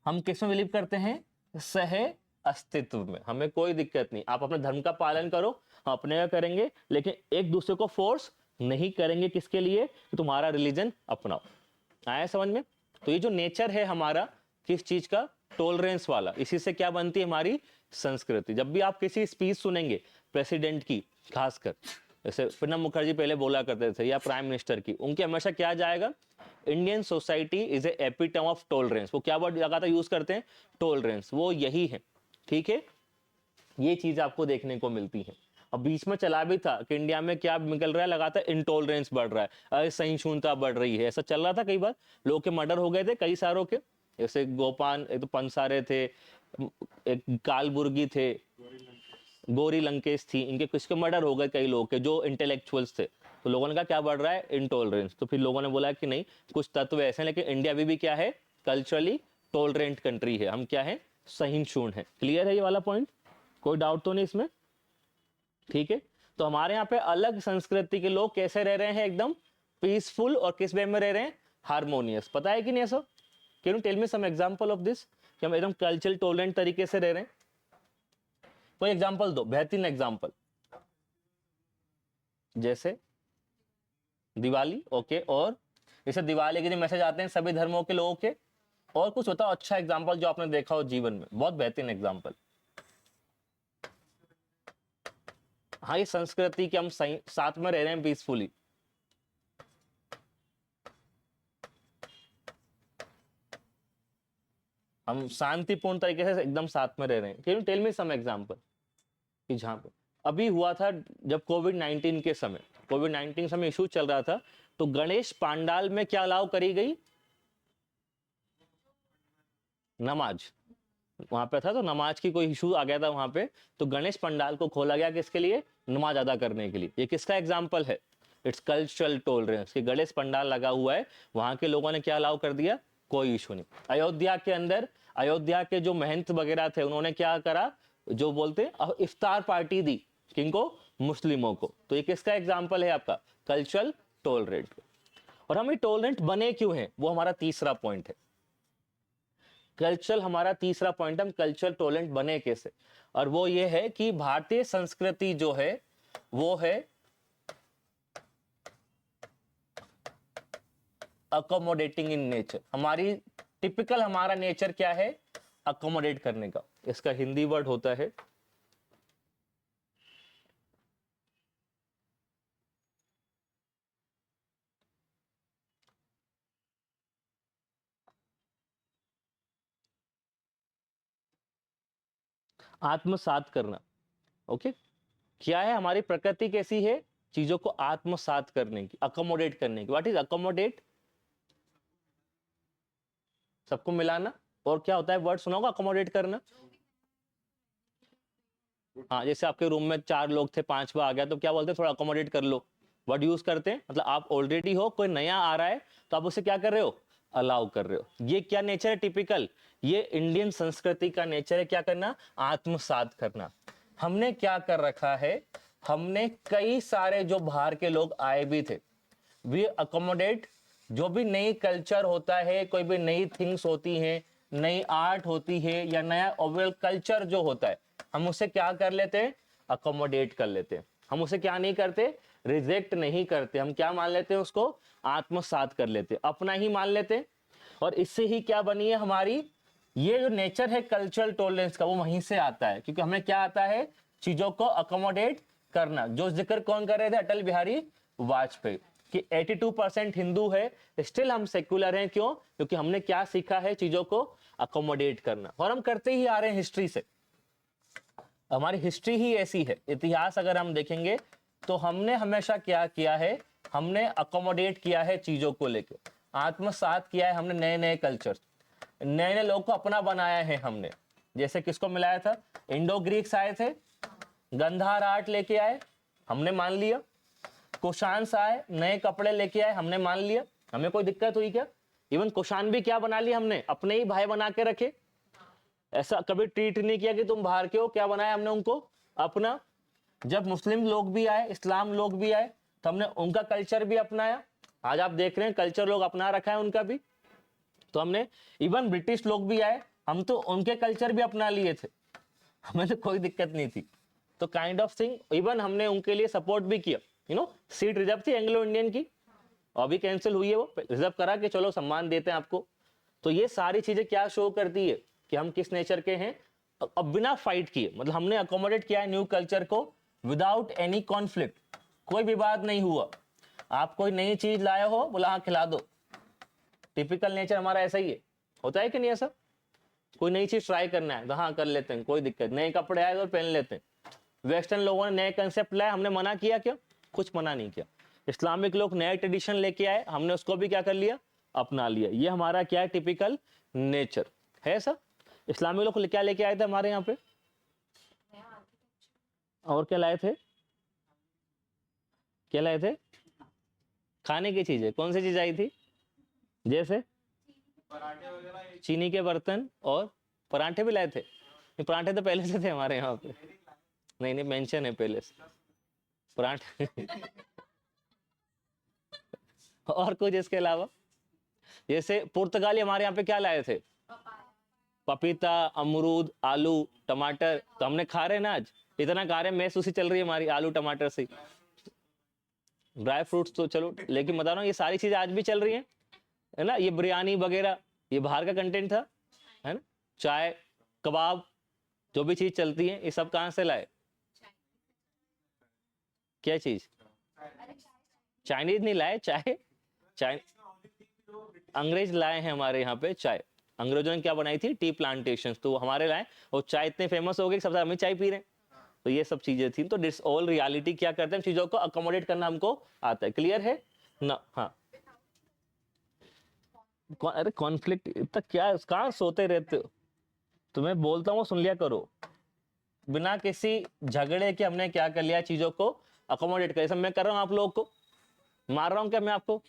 हम किस में बिलीव करते हैं? सह अस्तित्व में। हमें कोई दिक्कत नहीं, आप अपने धर्म का पालन करो, हम अपने का करेंगे, लेकिन एक दूसरे को फोर्स नहीं करेंगे। किसके लिए? कि तुम्हारा रिलीजन अपनाओ। आया समझ में? तो ये जो नेचर है हमारा किस चीज का? टॉलरेंस वाला। इसी से क्या बनती है हमारी संस्कृति। जब भी आप किसी स्पीच सुनेंगे प्रेसिडेंट की, खासकर जैसे प्रणब मुखर्जी पहले बोला करते थे, या प्राइम मिनिस्टर की, उनके हमेशा क्या जाएगा? Indian society is a epitome of tolerance. वो क्या वर्ड लगातार यूज करते हैं? टॉलरेंस। वो यही है, ठीक है। ये चीज आपको देखने को मिलती है। अब बीच में चला भी था कि इंडिया में क्या निकल रहा है? लगातार इंटॉलरेंस बढ़ रहा है, असहिष्णुता बढ़ रही है। ऐसा चल रहा था, कई बार लोगों के मर्डर हो गए थे, कई सारों के। जैसे गोपान, एक तो पंसारे थे, एक कालबुर्गी थे, गौरी लंकेश थी, इनके किसके मर्डर हो गए कई लोग के जो इंटेलेक्चुअल्स थे। तो लोगों ने कहा क्या बढ़ रहा है? इंटॉलरेंस। तो फिर लोगों ने बोला कि नहीं, कुछ तत्व ऐसे हैं, लेकिन इंडिया अभी भी क्या है? कल्चरली टॉलरेंट कंट्री है। हम क्या है? सहिष्णु है। क्लियर है ये वाला पॉइंट? कोई डाउट तो नहीं इसमें? ठीक है। तो हमारे यहाँ पे अलग संस्कृति के लोग कैसे रह रहे हैं? एकदम पीसफुल। और किस वे में रह रहे हैं? हार्मोनियस। पता है कि नहीं ऐसा? Can you tell me some example of this, कि हम एकदम कल्चरल टॉलरेंट तरीके से रह रहे हैं? कोई एग्जांपल दो, बेहतरीन एग्जांपल। जैसे दिवाली, ओके। और जैसे दिवाली के दिन मैसेज आते हैं सभी धर्मों के लोगों के। और कुछ बताओ अच्छा एग्जांपल जो आपने देखा हो जीवन में, बहुत बेहतरीन एग्जांपल। हाँ, ये संस्कृति के हम साथ में रह रहे हैं पीसफुली। हम शांतिपूर्ण तरीके से एकदम साथ में रह रहे हैं। Can you tell me some example, कि जहां पे अभी हुआ था जब कोविड-19 के समय, कोविड-19 समय इशू चल रहा था, तो गणेश पंडाल में क्या अलाउ करी गई? नमाज। वहां पे था तो नमाज की कोई इशू आ गया था वहां पे, तो गणेश पंडाल को खोला गया। किसके लिए? नमाज अदा करने के लिए। ये किसका एग्जाम्पल है? It's cultural tolerance. कि गणेश पंडाल लगा हुआ है, वहां के लोगों ने क्या अलाउ कर दिया? कोई इशू नहीं। अयोध्या के अंदर, अयोध्या के जो महंत वगैरह थे, उन्होंने क्या करा? जो बोलते इफ्तार पार्टी दी। किनको? मुस्लिमों को। तो ये किसका एग्जाम्पल है आपका? Cultural tolerant. और हम ये टॉलरेंट बने क्यों हैं? वो हमारा तीसरा पॉइंट है। कल्चरल हमारा तीसरा पॉइंट, हम कल्चरल टॉलरेंट बने कैसे? और वो ये है कि भारतीय संस्कृति जो है वो है अकोमोडेटिंग इन नेचर। हमारी टिपिकल हमारा नेचर क्या है? अकोमोडेट करने का। इसका हिंदी वर्ड होता है आत्मसात करना। ओके, क्या है हमारी प्रकृति? कैसी है? चीजों को आत्मसात करने की, अकोमोडेट करने की। What is accommodate? सबको मिलाना। और क्या होता है वर्ड सुना होगा अकोमोडेट करना? हाँ, जैसे आपके रूम में 4 लोग थे, 5वां आ गया, तो क्या बोलते हैं? थोड़ा अकोमोडेट कर लो। वर्ड यूज करते हैं, मतलब आप ऑलरेडी हो, कोई नया आ रहा है तो आप उसे क्या कर रहे हो? अलाउ कर रहे हो। ये क्या नेचर है? टिपिकल ये इंडियन संस्कृति का नेचर है। क्या करना? आत्मसात करना। हमने क्या कर रखा है? हमने कई सारे जो बाहर के लोग आए भी थे, वी अकोमोडेट। जो भी नई कल्चर होता है, कोई भी नई थिंग्स होती हैं, नई आर्ट होती है, या नया ओवरऑल कल्चर जो होता है, हम उसे क्या कर लेते हैं? अकोमोडेट कर लेते हैं। हम उसे क्या नहीं करते? रिजेक्ट नहीं करते। हम क्या मान लेते हैं? उसको आत्मसात कर लेते हैं, अपना ही मान लेते हैं। और इससे ही क्या बनी है हमारी ये जो नेचर है कल्चरल टॉलरेंस का, वो वहीं से आता है। क्योंकि हमें क्या आता है? चीजों को अकोमोडेट करना। जो जिक्र कौन कर रहे थे? अटल बिहारी वाजपेयी। कि 82% हिंदू है, स्टिल हम सेक्युलर हैं। क्यों? क्योंकि हमने क्या सीखा है? चीजों को अकोमोडेट करना। और हम करते ही आ रहे हैं हिस्ट्री से। हमारी हिस्ट्री ही ऐसी है। इतिहास अगर हम देखेंगे तो हमने हमेशा क्या किया है? हमने अकोमोडेट किया है चीजों को लेकर, आत्मसात किया है हमने नए नए कल्चर, नए नए लोगों को अपना बनाया है हमने। जैसे किसको मिलाया था? इंडो ग्रीक्स आए थे, गंधार आर्ट लेके आए, हमने मान लिया। कुषाण आए, नए कपड़े लेके आए, हमने मान लिया। हमें कोई दिक्कत हुई क्या? इवन कुषाण भी क्या बना लिया हमने? अपने ही भाई बना के रखे। ऐसा कभी ट्रीट नहीं किया कि तुम बाहर के हो। क्या बनाया हमने उनको? अपना। जब मुस्लिम लोग भी आए, इस्लाम लोग भी आए, तो हमने उनका कल्चर भी अपनाया। आज आप देख रहे हैं कल्चर लोग अपना रखा है उनका भी। तो हमने, इवन ब्रिटिश लोग भी आए, हम तो उनके कल्चर भी अपना लिए थे, हमें तो कोई दिक्कत नहीं थी। तो काइंड ऑफ थिंग, इवन हमने उनके लिए सपोर्ट भी किया। सीट रिजर्व थी एंग्लो इंडियन की, अभी कैंसिल हुई है, वो रिजर्व करा के चलो सम्मान देते हैं आपको। तो ये सारी चीजें क्या शो करती है कि हम किस नेचर के हैं। अब बिना फाइट किए, मतलब हमने अकोमोडेट किया है न्यू कल्चर को विदाउट एनी कॉन्फ्लिक्ट, कोई विवाद नहीं हुआ। आप कोई नई चीज लाए हो, बोला हाँ खिला दो, टिपिकल नेचर हमारा ऐसा ही है। होता है कि नहीं ऐसा? कोई नई चीज ट्राई करना है तो हाँ कर लेते हैं, कोई दिक्कत। नए कपड़े आए तो पहन लेते हैं। वेस्टर्न लोगों ने नए कंसेप्ट लाए, हमने मना किया क्या? कुछ मना नहीं किया। इस्लामिक लोग नए ट्रेडिशन लेके आए, हमने उसको भी क्या कर लिया? अपना लिया। ये हमारा क्या है? टिपिकल नेचर है सर। इस्लामिक लोग क्या लेके आए थे हमारे यहाँ पे? और क्या लाए थे? क्या लाए थे? खाने की चीजें। कौन सी चीज आई थी? जैसे चीनी के बर्तन और पराठे भी लाए थे। पराठे तो पहले से थे हमारे यहाँ पे। नहीं नहीं, मेंशन है पहले से पराठे। और कुछ इसके अलावा? जैसे पुर्तगाली हमारे यहाँ पे क्या लाए थे? पपीता, अमरूद, आलू, टमाटर। तो हमने खा रहे ना आज, इतना खा रहे, मैस उसी चल रही है हमारी, आलू टमाटर से। ड्राई फ्रूट्स तो चलो, लेकिन बता रहा हूँ ये सारी चीजें आज भी चल रही है ना। ये बिरयानी वगैरह ये बाहर का कंटेंट था, है ना। चाय, कबाब, जो भी चीज चलती है, ये सब कहाँ से लाए? क्या चीज? चाइनीज नहीं लाए, चाय अंग्रेज लाए हैं हमारे यहाँ पे चाय। अंग्रेजों ने क्या बनाई थी? टी प्लांटेशन, तो हमारे लाए, और चाय इतने फेमस हो गए कि सबसे हमें चाय पी रहे हैं। तो ये सब चीजें थी। तो दिस ऑल रियलिटी क्या करते हैं, चीजों को अकोमोडेट करना हमको आता है। क्लियर है ना? हाँ। अरे कॉन्फ्लिक्ट इतना क्या, कहाँ सोते रहते हो? तुम्हें बोलता हूँ सुन लिया करो। बिना किसी झगड़े के हमने क्या कर लिया? चीजों को अकोमोडेट कर। मैं कर रहा हूँ आप लोगों को मार रहा हूँ क्या? मैं आपको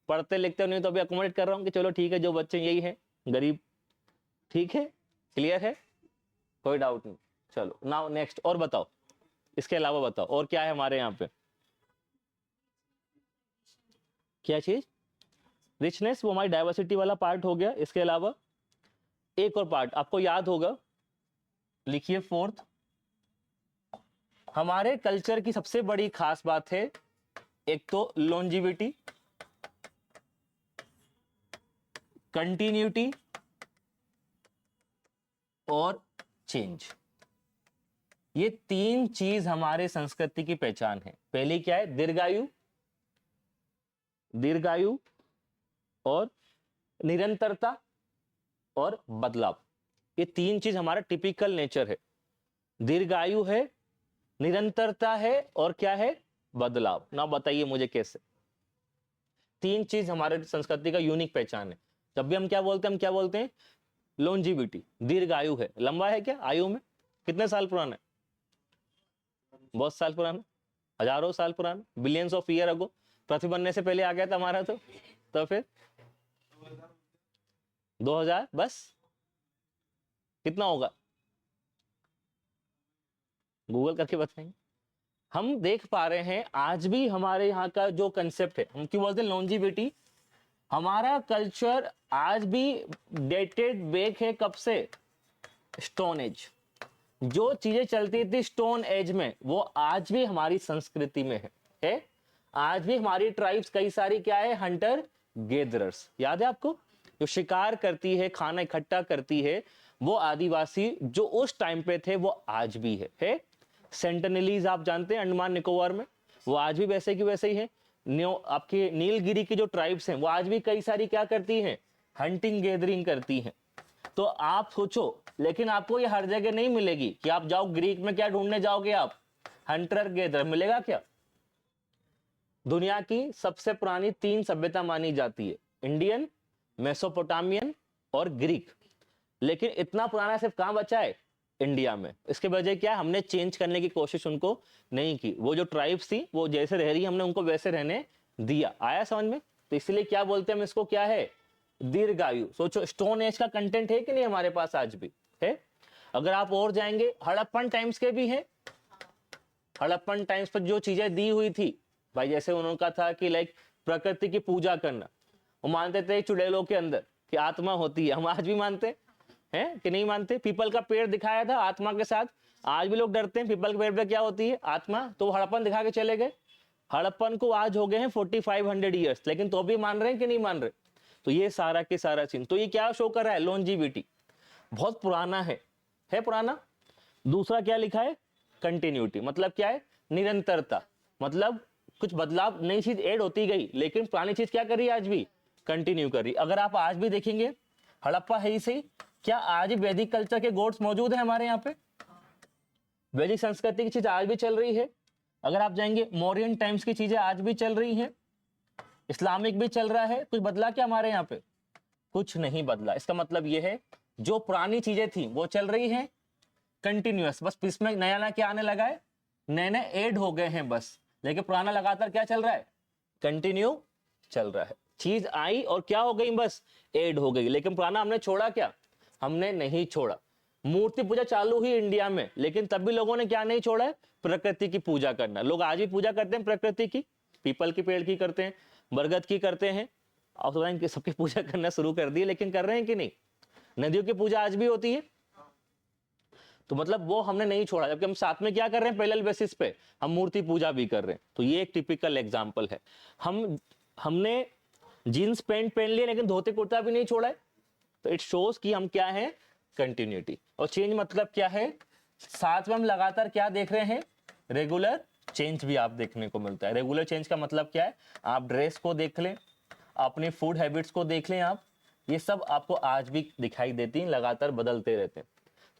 पढ़ते लिखते हो नहीं तो अभी अकोमोडेट कर रहा हूँ कि चलो ठीक है, जो बच्चे यही है गरीब, ठीक है। क्लियर है? कोई डाउट नहीं। चलो नाउ नेक्स्ट, और बताओ, इसके अलावा बताओ और क्या है हमारे यहाँ पे? क्या चीज? रिचनेस, वो हमारी डाइवर्सिटी वाला पार्ट हो गया। इसके अलावा एक और पार्ट आपको याद होगा, लिखिए फोर्थ। हमारे कल्चर की सबसे बड़ी खास बात है एक तो लॉन्जिविटी, कंटिन्यूटी और चेंज। ये तीन चीज हमारे संस्कृति की पहचान है। पहली क्या है? दीर्घायु, दीर्घायु और निरंतरता और बदलाव। ये तीन चीज हमारा टिपिकल नेचर है। दीर्घायु है, निरंतरता है और क्या है? बदलाव। ना बताइए मुझे कैसे? तीन चीज हमारे संस्कृति का यूनिक पहचान है। जब भी हम क्या बोलते हैं, हम क्या बोलते हैं? लॉन्जिविटी, दीर्घायु है। लंबा है क्या आयु में? कितने साल पुराना है? बहुत साल पुराना, हजारों साल पुराना, बिलियंस ऑफ ईयर अगो। पृथ्वी बनने से पहले आ गया था हमारा। तो फिर 2000 बस। कितना होगा? गूगल करके बताएंगे। हम देख पा रहे हैं आज भी हमारे यहाँ का जो कंसेप्ट है, हम क्यों बोलते हैं लॉन्जिविटी। हमारा कल्चर आज भी डेटेड बैक है कब से? Stone age. जो चीजें चलती थी स्टोन एज में, वो आज भी हमारी संस्कृति में है? आज भी हमारी ट्राइब्स कई सारी क्या है? हंटर गेदरर्स। याद है आपको? जो शिकार करती है, खाना इकट्ठा करती है, वो आदिवासी जो उस टाइम पे थे वो आज भी है? सेंटिनलीज आप जानते हैं अंडमान निकोबार में, वो आज भी वैसे की वैसे ही है। आपके नीलगिरी की जो ट्राइब्स हैं वो आज भी कई सारी क्या करती हैं? हंटिंग गैदरिंग करती हैं। तो आप सोचो, लेकिन आपको ये हर जगह नहीं मिलेगी कि आप जाओ ग्रीक में, क्या ढूंढने जाओगे आप? हंटर गैदर मिलेगा क्या? दुनिया की सबसे पुरानी तीन सभ्यता मानी जाती है, इंडियन, मेसोपोटामियन और ग्रीक। लेकिन इतना पुराना सिर्फ कहां बचा है? इंडिया में। इसके वजह क्या है? हमने चेंज करने की कोशिश उनको नहीं की। वो जो ट्राइब्स थी वो जैसे रह रही, हमने उनको वैसे रहने दिया। आया समझ में? तो इसलिए क्या बोलते हैं हम इसको? क्या है? दीर्घायु। सोचो स्टोन एज का कंटेंट है कि नहीं हमारे पास आज भी है? अगर आप और जाएंगे, हड़प्पन टाइम्स के भी हैं, हड़प्पन टाइम्स पर जो चीजें दी हुई थी भाई, जैसे उनका था कि लाइक प्रकृति की पूजा करना, वो मानते थे चुड़ैलों के अंदर कि आत्मा होती है। हम आज भी मानते हैं कि नहीं मानते? पीपल का पेड़ दिखाया था आत्मा के साथ, आज भी लोग डरते हैं पीपल के पेड़ पे क्या होती है? आत्मा। तो हड़प्पन दिखा के चले गए। हड़प्पन को आज हो गए हैं 4500 ईयर्स, लेकिन तो भी मान रहे हैं कि नहीं मान रहे? तो ये सारा के सारा सीन, तो ये क्या शो कर रहा है? लॉन्जिविटी, बहुत पुराना है पुराना। दूसरा क्या लिखा है? कंटिन्यूटी, मतलब क्या है? निरंतरता, मतलब कुछ बदलाव, नई चीज ऐड होती गई, लेकिन पुरानी चीज क्या करी? आज भी कंटिन्यू करी। अगर आप आज भी देखेंगे हड़प्पा है ही सही, क्या आज वैदिक कल्चर के गोड्स मौजूद है हमारे यहाँ पे? वैदिक संस्कृति की चीज आज भी चल रही है। अगर आप जाएंगे मौर्यन टाइम्स की चीजें आज भी चल रही हैं, इस्लामिक भी चल रहा है। कुछ बदला क्या हमारे यहाँ पे? कुछ नहीं बदला। इसका मतलब यह है जो पुरानी चीजें थी वो चल रही हैं कंटिन्यूअस, बस इसमें नया नया क्या आने लगा है? नए नए ऐड हो गए हैं बस, लेकिन पुराना लगातार क्या चल रहा है? कंटिन्यू चल रहा है। चीज आई और क्या हो गई? बस ऐड हो गई, लेकिन पुराना हमने छोड़ा क्या? हमने नहीं छोड़ा। मूर्ति पूजा चालू हुई इंडिया में, लेकिन तब भी लोगों ने क्या नहीं छोड़ा है? प्रकृति की पूजा करना। लोग आज भी पूजा करते हैं प्रकृति की, पीपल के पेड़ की करते हैं, बरगद की करते हैं, और सबकी पूजा करना शुरू कर दी, लेकिन कर रहे हैं कि नहीं? नदियों की पूजा आज भी होती है। तो मतलब वो हमने नहीं छोड़ा, जबकि हम साथ में क्या कर रहे हैं? पैरेलल बेसिस पे हम मूर्ति पूजा भी कर रहे हैं। तो ये एक टिपिकल एग्जांपल है। हमने जीन्स पैंट पहन लिए, लेकिन धोती कुर्ता भी नहीं छोड़ा है। तो इट शोज कि हम क्या है? कंटिन्यूटी। और चेंज मतलब क्या है? साथ में हम लगातार क्या देख रहे हैं? रेगुलर चेंज भी आप देखने को मिलता है। रेगुलर चेंज का मतलब क्या है? आप ड्रेस को देख लें, अपनी फूड हैबिट्स को देख लें, आप ये सब आपको आज भी दिखाई देती हैं, लगातार बदलते रहते हैं।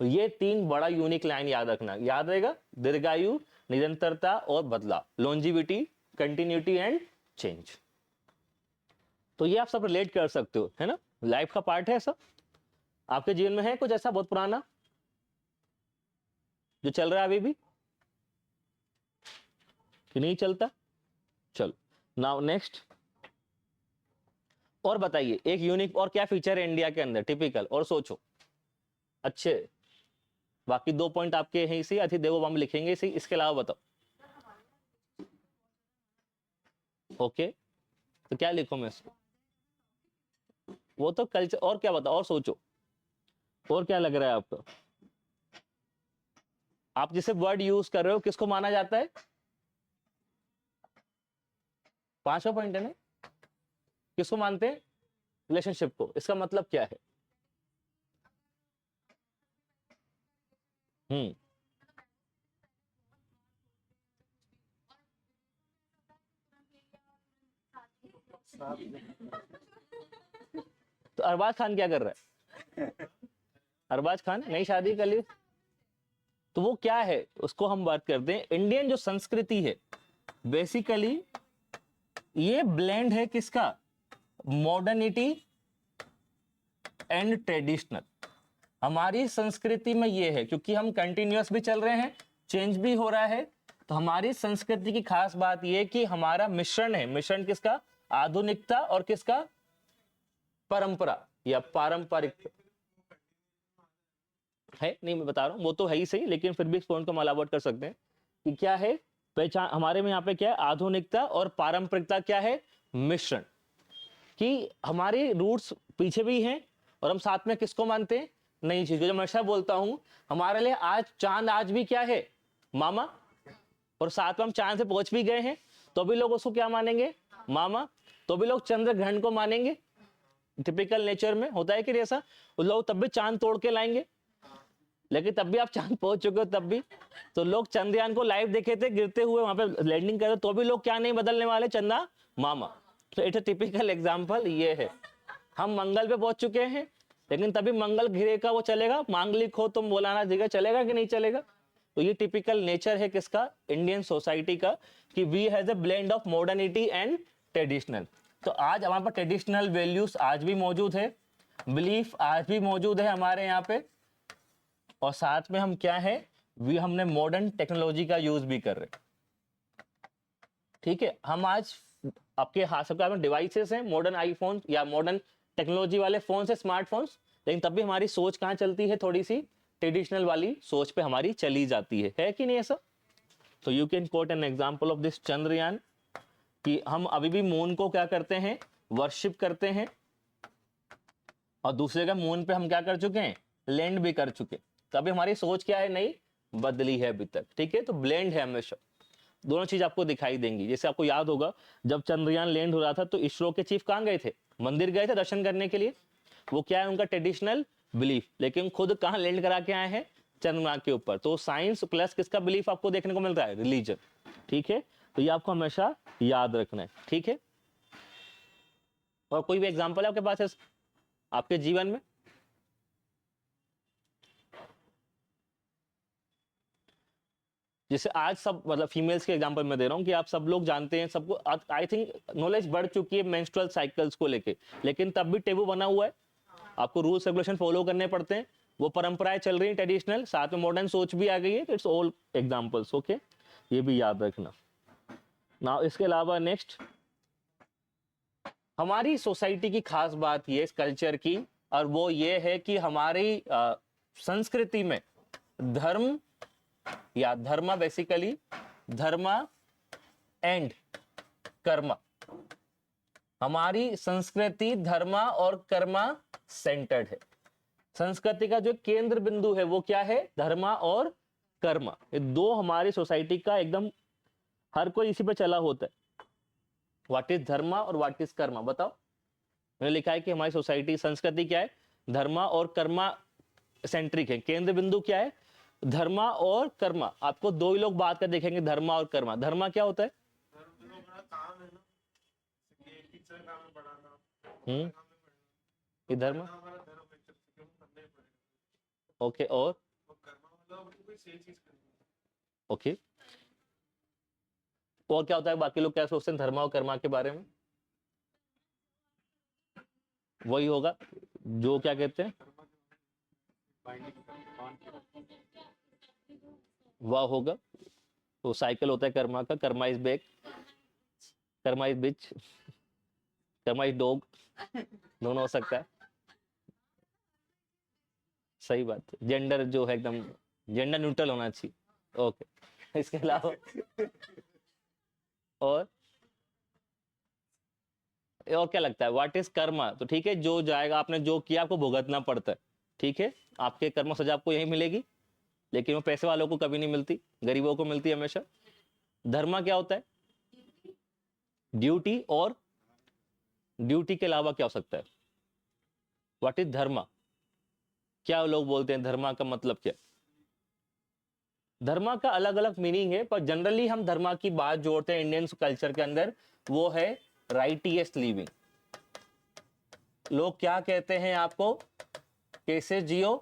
तो ये 3 बड़ा यूनिक लाइन याद रखना, याद रहेगा? दीर्घायु, निरंतरता और बदलाव, लॉन्जिविटी, कंटिन्यूटी एंड चेंज। तो ये आप सब रिलेट कर सकते हो, है ना? लाइफ का पार्ट है सब। आपके जीवन में है कुछ ऐसा बहुत पुराना जो चल रहा है अभी भी कि नहीं चलता? चलो नाउ नेक्स्ट। और बताइए एक यूनिक और क्या फीचर है इंडिया के अंदर टिपिकल, और सोचो। अच्छे, बाकी 2 पॉइंट आपके हैं इसी, अति देवो हम लिखेंगे इसी, इसके अलावा बताओ। ओके, तो क्या लिखूं मैं इसको? वो तो कल्चर, और क्या बताओ, और सोचो, और क्या लग रहा है आपको? आप जिसे वर्ड यूज कर रहे हो किसको माना जाता है? 5वां पॉइंट है ना, किसको मानते हैं? रिलेशनशिप को। इसका मतलब क्या है? तो अरबाज खान क्या कर रहा है? अरबाज खान नई शादी कर ली, तो वो क्या है उसको हम बात करते हैं। इंडियन जो संस्कृति है बेसिकली ये ब्लेंड है किसका? Modernity and traditional. हमारी संस्कृति में ये है, क्योंकि हम कंटिन्यूअस भी चल रहे हैं, चेंज भी हो रहा है, तो हमारी संस्कृति की खास बात यह कि हमारा मिश्रण है। मिश्रण किसका? आधुनिकता और किसका? परंपरा या पारंपरिक है। नहीं मैं बता रहा हूं, वो तो है ही सही, लेकिन फिर भी इस पॉइंट को हम अलावट कर सकते हैं कि क्या है पहचान हमारे में यहाँ पे। क्या है? आधुनिकता और पारंपरिकता क्या है? मिश्रण। कि हमारे रूट्स पीछे भी हैं और हम साथ में किसको मानते हैं? नई चीज। जो मैं हमेशा बोलता हूं, हमारे लिए आज चांद आज भी क्या है? मामा। और साथ में हम चांद से पहुंच भी गए हैं, तो भी लोग उसको क्या मानेंगे? मामा। तो भी लोग चंद्र ग्रहण को मानेंगे। टिपिकल नेचर में होता है कि ऐसा, लोग तब भी चांद तोड़ के लाएंगे, लेकिन तब भी आप चांद पहुंच चुके हो तब भी। तो लोग चंद्रयान को लाइव देखे थे गिरते हुए, वहां पे लैंडिंग करे, तो भी लोग क्या नहीं बदलने वाले? चंदा मामा। तो इट्स अ टिपिकल एग्जांपल ये है। हम मंगल पे पहुंच चुके हैं, लेकिन तभी मंगल घिरे का वो चलेगा? मांगलिक हो तुम बोलाना देगा, चलेगा कि नहीं चलेगा? तो ये टिपिकल नेचर है किसका? इंडियन सोसाइटी का, कि we has a blend of modernity and traditional. तो आज हमारे पास ट्रेडिशनल वैल्यूज आज भी मौजूद है, बिलीफ आज भी मौजूद है हमारे यहाँ पे, और साथ में हम क्या है? हमने मॉडर्न टेक्नोलॉजी का यूज भी कर रहे हैं। ठीक है, हम आज आपके हाथ सबके में डिवाइसेस हैं, मॉडर्न आईफोन या मॉडर्न टेक्नोलॉजी वाले फोन से स्मार्टफोन्स, लेकिन तब भी हमारी सोच कहाँ चलती है? थोड़ी सी ट्रेडिशनल वाली सोच पे हमारी चली जाती है कि नहीं ऐसा? So you can quote an example of this Chandrayaan कि हम अभी भी मून को क्या करते हैं, वर्शिप करते हैं, और दूसरे का मून पे हम क्या कर चुके हैं, लैंड भी कर चुके। तो अभी हमारी सोच क्या है, नहीं बदली है अभी तक, ठीक है। तो ब्लेंड है हमेशा, दोनों चीज आपको दिखाई देंगी। जैसे आपको याद होगा जब चंद्रयान लैंड हो रहा था तो इसरो के चीफ कहाँ गए थे, मंदिर गए थे दर्शन करने के लिए, वो क्या है उनका ट्रेडिशनल बिलीफ, लेकिन खुद कहाँ लैंड करा के आए हैं, चंद्रमा के ऊपर। तो साइंस प्लस किसका बिलीफ आपको देखने को मिल रहा है, रिलीजन, ठीक है। तो ये आपको हमेशा याद रखना है, ठीक है। और कोई भी एग्जाम्पल है आपके पास है आपके जीवन में? जैसे आज सब मतलब फीमेल्स के एग्जांपल मैं दे रहा हूँ कि आप सब लोग जानते हैं, सबको आई थिंक नॉलेज बढ़ चुकी है मेंस्ट्रुअल साइकिल्स को लेके, लेकिन तब भी टेबू बना हुआ है, आपको रूल्स रेगुलेशन फॉलो करने पड़ते हैं, वो परंपराएं चल रही हैं ट्रेडिशनल, साथ में मॉडर्न सोच भी आ गई है। इट्स ऑल एग्जांपल्स, ओके, ये भी याद रखना। नाउ इसके अलावा नेक्स्ट हमारी सोसाइटी की खास बात ये इस कल्चर की, और वो ये है कि हमारी संस्कृति में धर्म या धर्मा, बेसिकली धर्मा एंड कर्मा, हमारी संस्कृति धर्मा और कर्मा सेंटर्ड है। संस्कृति का जो केंद्र बिंदु है वो क्या है, धर्मा और कर्मा। ये दो हमारी सोसाइटी का एकदम हर कोई इसी पे चला होता है। व्हाट इज धर्मा और व्हाट इज कर्मा, बताओ। मैंने लिखा है कि हमारी सोसाइटी संस्कृति क्या है, धर्मा और कर्मा सेंट्रिक है। केंद्र बिंदु क्या है, धर्मा और कर्मा। आपको दो ही लोग बात कर देखेंगे, धर्मा और कर्मा। धर्मा क्या होता है, ये धर्म, ओके, और ओके, और क्या होता है, बाकी लोग क्या सोचते हैं धर्मा और कर्मा के बारे में? वही होगा जो क्या कहते हैं, वह होगा, तो साइकिल होता है कर्मा का, karma is back, karma is bitch, karma is dog, दोनों हो सकता है, सही बात। जेंडर जो है एकदम जेंडर न्यूट्रल होना चाहिए, ओके। इसके अलावा और क्या लगता है, व्हाट इज कर्मा? तो ठीक है, जो जाएगा, आपने जो किया आपको भुगतना पड़ता है, ठीक है। आपके कर्म सजा आपको यही मिलेगी, लेकिन वो पैसे वालों को कभी नहीं मिलती, गरीबों को मिलती है हमेशा। धर्मा क्या होता है, ड्यूटी, और ड्यूटी के अलावा क्या हो सकता है, व्हाट इज धर्मा? क्या लोग बोलते हैं धर्मा का मतलब क्या? धर्मा का अलग अलग मीनिंग है, पर जनरली हम धर्मा की बात जोड़ते हैं इंडियन कल्चर के अंदर, वो है राइटियस लिविंग। लोग क्या कहते हैं आपको, कैसे जियो,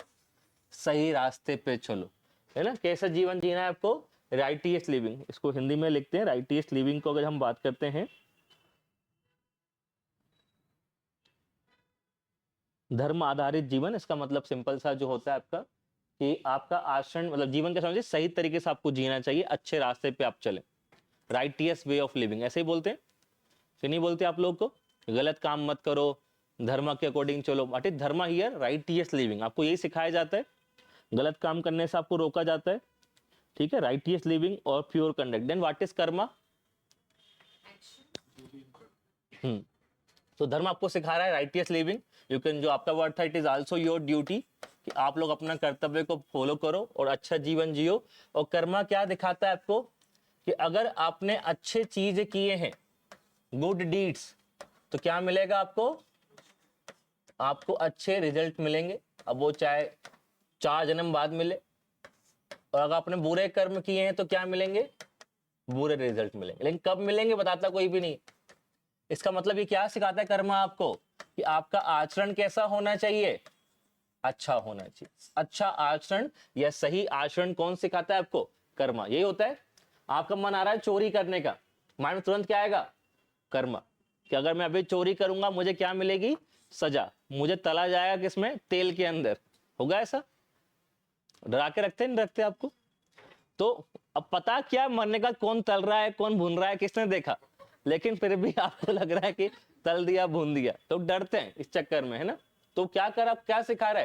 सही रास्ते पे चलो, है ना। कैसा जीवन जीना है आपको, राइटियस लिविंग, इसको हिंदी में लिखते हैं राइटियस लिविंग को। अगर हम बात करते हैं धर्म आधारित जीवन, इसका मतलब सिंपल सा जो होता है आपका कि आपका आचरण मतलब जीवन का समझिए सही तरीके से आपको जीना चाहिए, अच्छे रास्ते पे आप चले, राइटियस वे ऑफ लिविंग, ऐसे ही बोलते हैं, फिर नहीं बोलते आप लोग को गलत काम मत करो, धर्म के अकॉर्डिंग चलो। बट धर्म हियर राइटियस लिविंग, आपको यही सिखाया जाता है, गलत काम करने से आपको रोका जाता है, ठीक है, राइटियस लिविंग और pure conduct. Then what is karma? तो धर्म आपको सिखा रहा है राइटियस लिविंग, यू कैन, जो आपका वर्ड था, it is also your duty, कि आप लोग अपना कर्तव्य को फॉलो करो और अच्छा जीवन जियो। और कर्मा क्या दिखाता है आपको, कि अगर आपने अच्छे चीज किए हैं, गुड डीड्स, तो क्या मिलेगा आपको, आपको अच्छे रिजल्ट मिलेंगे। अब वो चाहे 4 जन्म बाद मिले, और अगर आपने बुरे कर्म किए हैं तो क्या मिलेंगे, बुरे रिजल्ट मिलेंगे। लेकिन कब मिलेंगे बताता कोई भी नहीं। इसका मतलब ये क्या सिखाता है कर्मा आपको, कि आपका आचरण कैसा होना चाहिए, अच्छा होना चाहिए। अच्छा आचरण या सही आचरण कौन सिखाता है आपको, कर्मा। यही होता है, आपका मन आ रहा है चोरी करने का, माइंड में तुरंत क्या आएगा, कर्मा, कि अगर मैं अभी चोरी करूंगा मुझे क्या मिलेगी, सजा, मुझे तला जाएगा किसमें, तेल के अंदर। होगा ऐसा, डरा के रखते नहीं रखते आपको? तो अब पता क्या मरने का, कौन तल रहा है कौन भून रहा है किसने देखा, लेकिन फिर भी आपको लग रहा है कि तल दिया भून दिया, तो डरते हैं इस चक्कर में, है ना। तो क्या कर, आप क्या सिखा रहा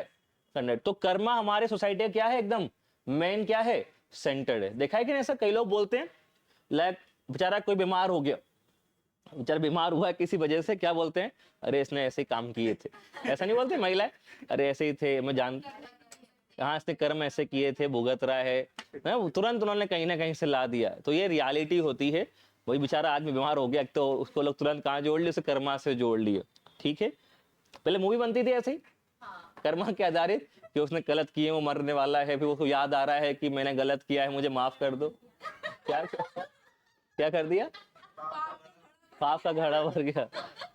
है, तो कर्मा हमारे सोसाइटी क्या है, एकदम मेन क्या है, सेंटर्ड है। देखा है कि नहीं, ऐसा कई लोग बोलते हैं, लाइक बेचारा कोई बीमार हो गया, बेचारा बीमार हुआ है किसी वजह से, क्या बोलते हैं, अरे इसने ऐसे काम किए थे। ऐसा नहीं बोलते महिलाएं, अरे ऐसे ही थे, मैं जान, हाँ इसने कर्म ऐसे किए थे, भुगत रहा है ना, तुरंत उन्होंने कहीं ना कहीं से ला दिया। तो ये रियलिटी होती है। वही बेचारा आदमी बीमार हो गया, तो उसको लोग तुरंत कहाँ जोड़ लिए, उसे कर्मा से जोड़ लिए। ठीक है, पहले मूवी बनती थी ऐसे ही, कर्मा के आधारित, कि उसने गलत किए, वो मरने वाला है, फिर उसको याद आ रहा है कि मैंने गलत किया है, मुझे माफ कर दो। क्या क्या कर दिया, पाप का घड़ा भर गया,